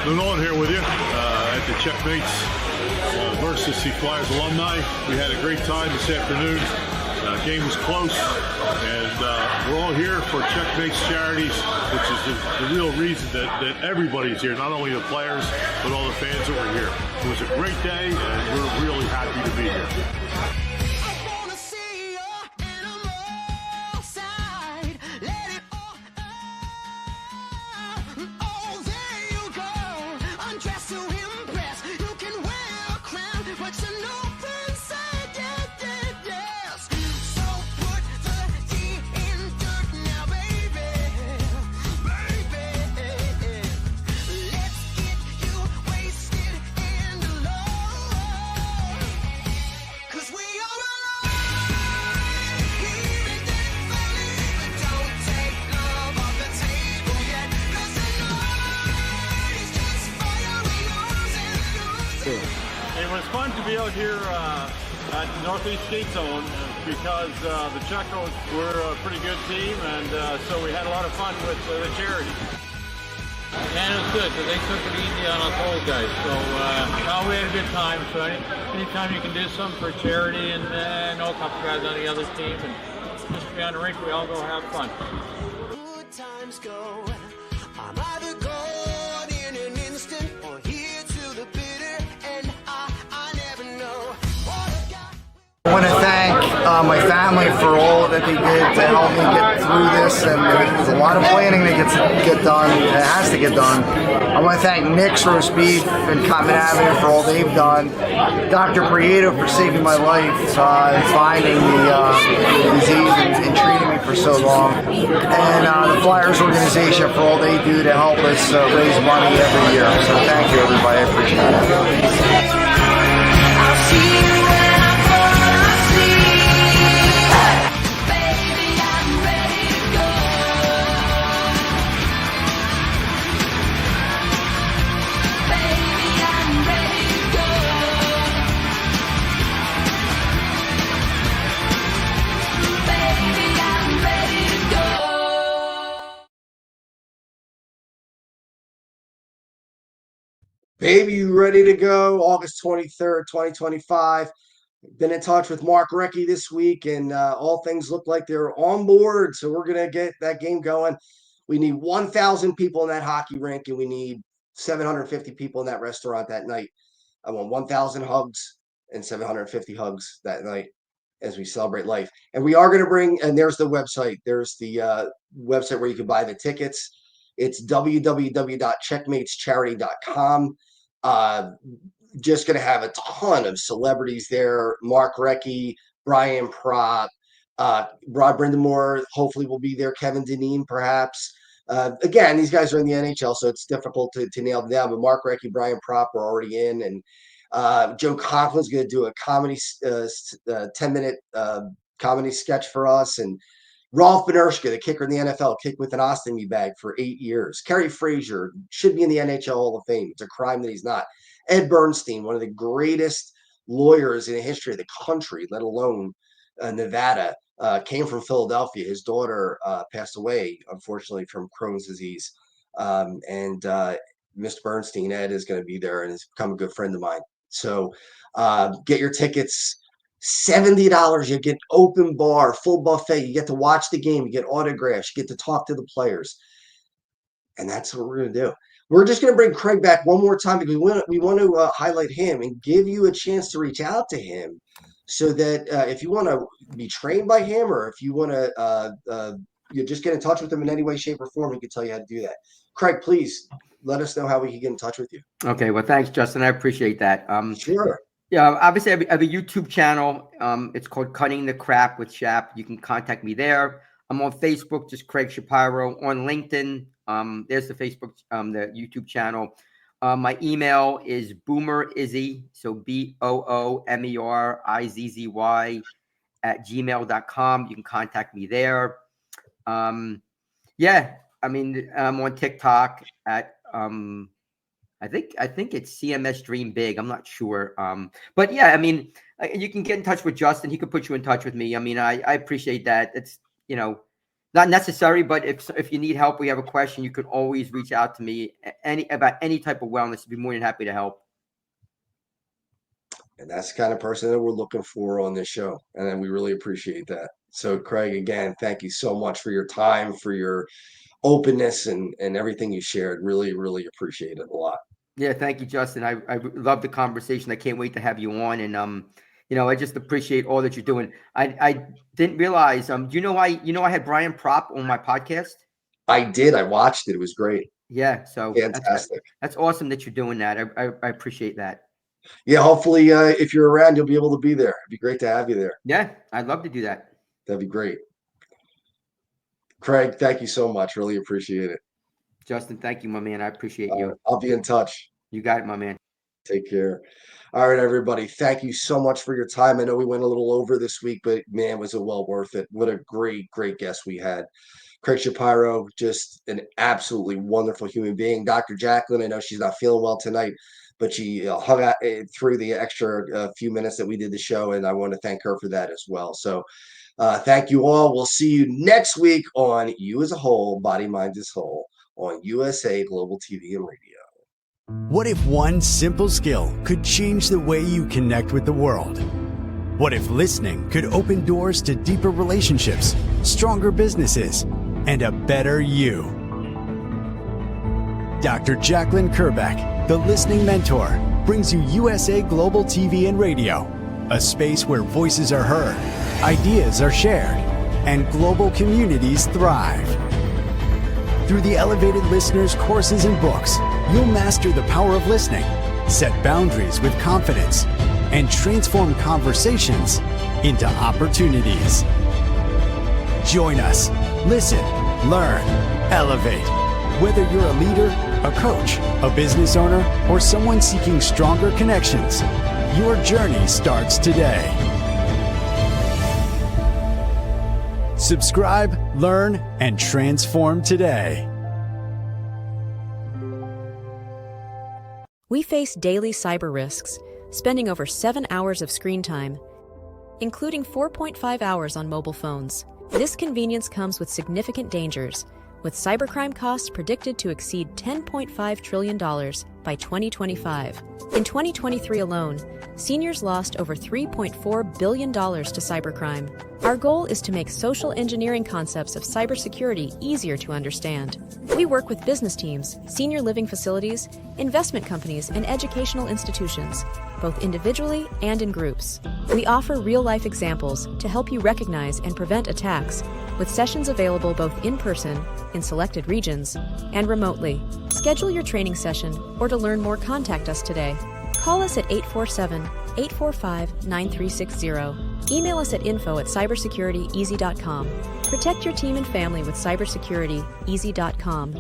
Speaker 7: Nolan here with you at the Checkmates versus the Flyers alumni. We had a great time this afternoon. Game was close, and we're all here for Checkmates Charities, which is the real reason that everybody's here, not only the players, but all the fans that were here. It was a great day, and we're really happy to be here.
Speaker 8: It was fun to be out here at the Northeast Skate Zone because the Checos were a pretty good team, and so we had a lot of fun with the charity.
Speaker 9: And it was good because they took it easy on us old guys. So we had a good time. So anytime you can do something for charity, and I know a couple guys on the other team, and just be on the rink, we all go have fun.
Speaker 10: Good times go. I'm either gone in an instant or here to the bitter end. I never know what I've got.
Speaker 6: I want to thank my family for all that they did to help me get through this, and there's a lot of planning that get done. It has to get done. I want to thank Nick's Roast Beef and Common Avenue for all they've done. Dr. Prieto for saving my life, finding the disease and treating me for so long, and the Flyers organization for all they do to help us raise money every year. So thank you, everybody. I appreciate it.
Speaker 10: I'll see you when I'm gonna see. Baby, I'm ready to go. Baby, I'm ready to go. Baby, I'm ready to go.
Speaker 2: Baby, you ready to go? August 23rd, 2025. Been in touch with Mark Recchi this week, and all things look like they're on board. So we're going to get that game going. We need 1,000 people in that hockey rink, and we need 750 people in that restaurant that night. I want 1,000 hugs and 750 hugs that night as we celebrate life. And we are going to bring, and there's the website. There's the website where you can buy the tickets. It's www.checkmatescharity.com. Just going to have a ton of celebrities there. Mark Recchi, Brian Propp, Rod Brindamore, hopefully will be there. Kevin Dineen, perhaps. Again, these guys are in the NHL, so it's difficult to nail them down. But Mark Recchi, Brian Propp are already in. And Joe Conklin's going to do a comedy, 10-minute comedy sketch for us. And Rolf Benershka, the kicker in the NFL, kicked with an ostomy bag for 8 years. Kerry Frazier should be in the NHL Hall of Fame. It's a crime that he's not. Ed Bernstein, one of the greatest lawyers in the history of the country, let alone Nevada, came from Philadelphia. His daughter passed away, unfortunately, from Crohn's disease. And Mr. Bernstein, Ed, is going to be there and has become a good friend of mine. So get your tickets. $70. You get open bar, full buffet. You get to watch the game. You get autographs. You get to talk to the players. And that's what we're going to do. We're just going to bring Craig back one more time because we want to highlight him and give you a chance to reach out to him so that if you want to be trained by him or if you want to you just get in touch with him in any way, shape, or form, he can tell you how to do that. Craig, please let us know how we can get in touch with you.
Speaker 3: Okay, well, thanks, Justin. I appreciate that.
Speaker 2: Sure.
Speaker 3: Yeah, obviously, I have a YouTube channel. It's called Cutting the Crap with Shap. You can contact me there. I'm on Facebook, just Craig Shapiro. On LinkedIn, there's the Facebook, the YouTube channel. My email is boomerizzy, so BOOMERIZZY @gmail.com. You can contact me there. Yeah, I mean, I'm on TikTok at I think it's CMS Dream Big. I'm not sure. But yeah, I mean, you can get in touch with Justin. He could put you in touch with me. I mean, I appreciate that. It's, not necessary, but if you need help, we have a question, you can always reach out to me about any type of wellness. I'd be more than happy to help.
Speaker 2: And that's the kind of person that we're looking for on this show. And we really appreciate that. So Craig, again, thank you so much for your time, for your openness and everything you shared. Really, really appreciate it a lot.
Speaker 3: Yeah, thank you, Justin. I love the conversation. I can't wait to have you on. And I just appreciate all that you're doing. I didn't realize. Do you know I had Brian Propp on my podcast?
Speaker 2: I did. I watched it. It was great.
Speaker 3: Yeah, so
Speaker 2: fantastic.
Speaker 3: That's awesome that you're doing that. I appreciate that.
Speaker 2: Yeah, hopefully, if you're around, you'll be able to be there. It'd be great to have you there.
Speaker 3: Yeah, I'd love to do that.
Speaker 2: That'd be great. Craig, thank you so much. Really appreciate it.
Speaker 3: Justin, thank you, my man. I appreciate you.
Speaker 2: I'll be in touch.
Speaker 3: You got it, my man.
Speaker 2: Take care. All right, everybody. Thank you so much for your time. I know we went a little over this week, but man, was it well worth it. What a great, great guest we had. Craig Shapiro, just an absolutely wonderful human being. Dr. Jacqueline, I know she's not feeling well tonight, but she hung out through the extra few minutes that we did the show, and I want to thank her for that as well. So thank you all. We'll see you next week on You as a Whole, Body, Mind as Whole on USA Global TV and Radio.
Speaker 11: What if one simple skill could change the way you connect with the world? What if listening could open doors to deeper relationships, stronger businesses, and a better you? Dr. Jacqueline Kerbeck, the Listening Mentor, brings you USA Global TV and Radio, a space where voices are heard, ideas are shared, and global communities thrive. Through the elevated listeners' courses and books, you'll master the power of listening, set boundaries with confidence, and transform conversations into opportunities. Join us. Listen, learn, elevate. Whether you're a leader, a coach, a business owner, or someone seeking stronger connections, your journey starts today. Subscribe, learn, and transform today.
Speaker 12: We face daily cyber risks, spending over 7 hours of screen time, including 4.5 hours on mobile phones. This convenience comes with significant dangers, with cybercrime costs predicted to exceed $10.5 trillion by 2025. In 2023 alone, seniors lost over $3.4 billion to cybercrime. Our goal is to make social engineering concepts of cybersecurity easier to understand. We work with business teams, senior living facilities, investment companies, and educational institutions, both individually and in groups. We offer real-life examples to help you recognize and prevent attacks, with sessions available both in person, in selected regions, and remotely. Schedule your training session, or to learn more, contact us today. Call us at 847-845-9360. Email us at info@cybersecurityeasy.com. Protect your team and family with cybersecurityeasy.com.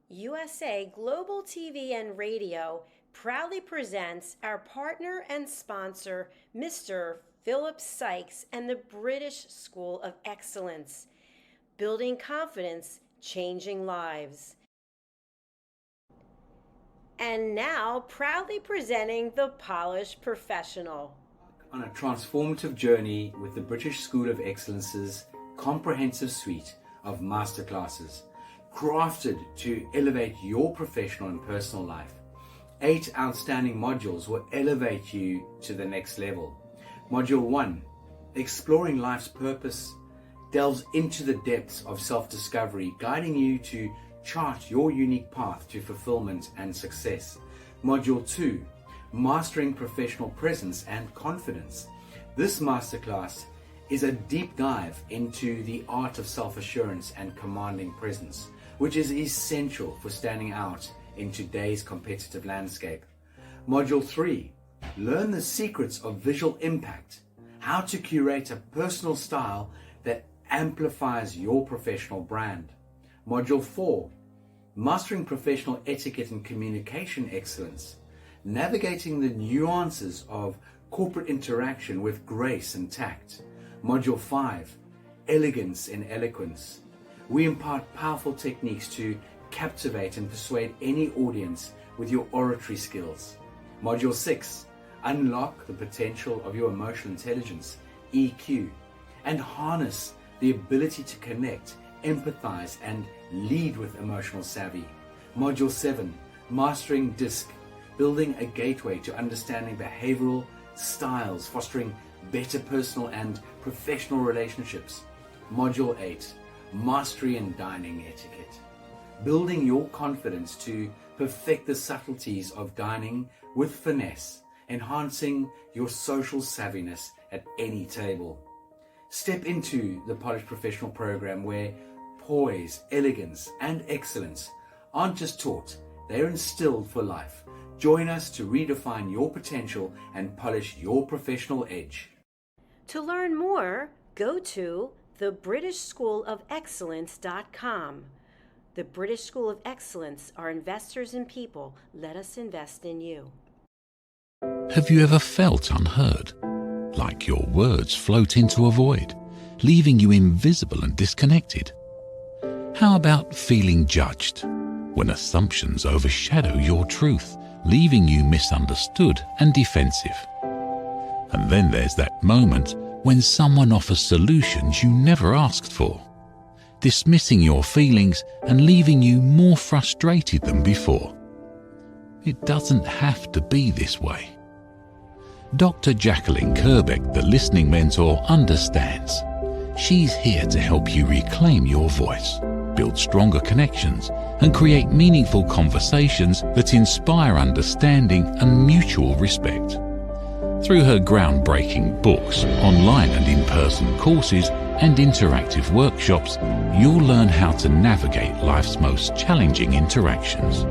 Speaker 4: USA Global TV and Radio proudly presents our partner and sponsor, Mr. Philip Sykes and the British School of Excellence. Building confidence, changing lives. And now, proudly presenting the Polished Professional.
Speaker 13: On a transformative journey with the British School of Excellence's comprehensive suite of masterclasses, crafted to elevate your professional and personal life. 8 outstanding modules will elevate you to the next level. Module 1, Exploring Life's Purpose, delves into the depths of self-discovery, guiding you to chart your unique path to fulfillment and success. Module 2, Mastering Professional Presence and Confidence. This masterclass is a deep dive into the art of self-assurance and commanding presence, which is essential for standing out in today's competitive landscape. Module 3, learn the secrets of visual impact, how to curate a personal style that amplifies your professional brand. Module 4, mastering professional etiquette and communication excellence, navigating the nuances of corporate interaction with grace and tact. Module 5, elegance and eloquence. We impart powerful techniques to captivate and persuade any audience with your oratory skills. Module 6, unlock the potential of your emotional intelligence, EQ, and harness the ability to connect, empathize, and lead with emotional savvy. Module 7, mastering DISC, building a gateway to understanding behavioral styles, fostering better personal and professional relationships. Module 8, mastery in dining etiquette, building your confidence to perfect the subtleties of dining with finesse, enhancing your social savviness at any table. Step into the Polished Professional program where poise, elegance, and excellence aren't just taught, they're instilled for life. Join us to redefine your potential and polish your professional edge.
Speaker 4: To learn more, go to thebritishschoolofexcellence.com. The British School of Excellence are investors in people. Let us invest in you.
Speaker 1: Have you ever felt unheard? Like your words float into a void, leaving you invisible and disconnected? How about feeling judged, when assumptions overshadow your truth, leaving you misunderstood and defensive? And then there's that moment when someone offers solutions you never asked for, dismissing your feelings and leaving you more frustrated than before. It doesn't have to be this way. Dr. Jacqueline Kerbeck, the listening mentor, understands. She's here to help you reclaim your voice, build stronger connections, and create meaningful conversations that inspire understanding and mutual respect. Through her groundbreaking books, online and in-person courses, and interactive workshops, you'll learn how to navigate life's most challenging interactions.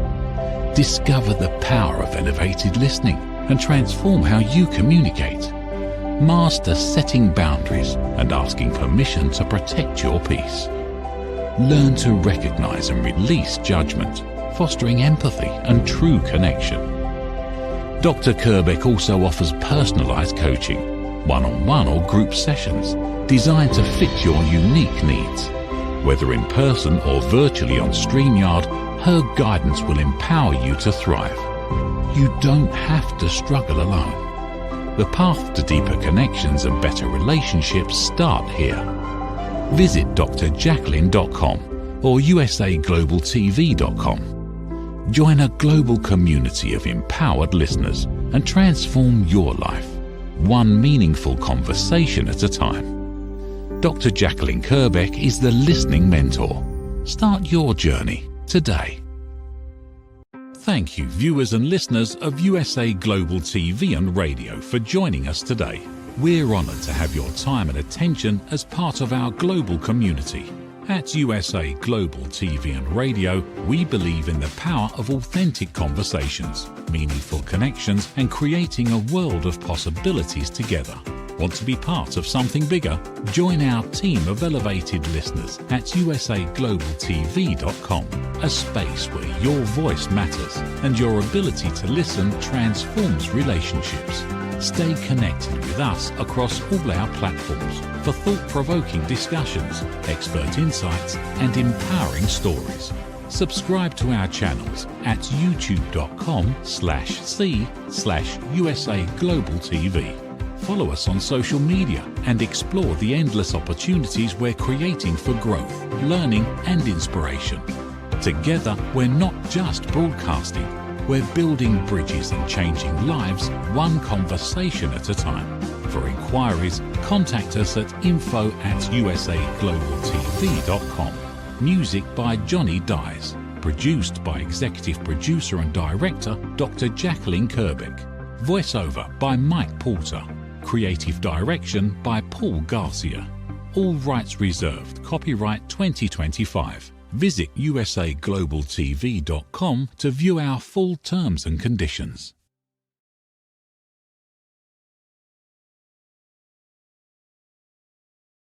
Speaker 1: Discover the power of elevated listening and transform how you communicate. Master setting boundaries and asking permission to protect your peace. Learn to recognize and release judgment, fostering empathy and true connection. Dr. Kerbeck also offers personalized coaching, one-on-one or group sessions designed to fit your unique needs. Whether in person or virtually on StreamYard, her guidance will empower you to thrive. You don't have to struggle alone. The path to deeper connections and better relationships start here. Visit drjacqueline.com or usaglobaltv.com. Join a global community of empowered listeners and transform your life, one meaningful conversation at a time. Dr. Jacqueline Kerbeck is the listening mentor. Start your journey today. Thank you, viewers and listeners of USA Global TV and Radio, for joining us today. We're honored to have your time and attention as part of our global community. At USA Global TV and Radio, we believe in the power of authentic conversations, meaningful connections, and creating a world of possibilities together. Want to be part of something bigger? Join our team of elevated listeners at usaglobaltv.com, a space where your voice matters and your ability to listen transforms relationships. Stay connected with us across all our platforms for thought-provoking discussions, expert insights, and empowering stories. Subscribe to our channels at youtube.com/c/USAGlobalTV. Follow us on social media and explore the endless opportunities we're creating for growth, learning, and inspiration. Together, we're not just broadcasting, we're building bridges and changing lives one conversation at a time. For inquiries, contact us at info@usaglobaltv.com. Music by Johnny Dyes. Produced by Executive Producer and Director Dr. Jacqueline Kerbeck. Voiceover by Mike Porter. Creative direction by Paul Garcia. All rights reserved. Copyright 2025. Visit usaglobaltv.com to view our full terms and conditions.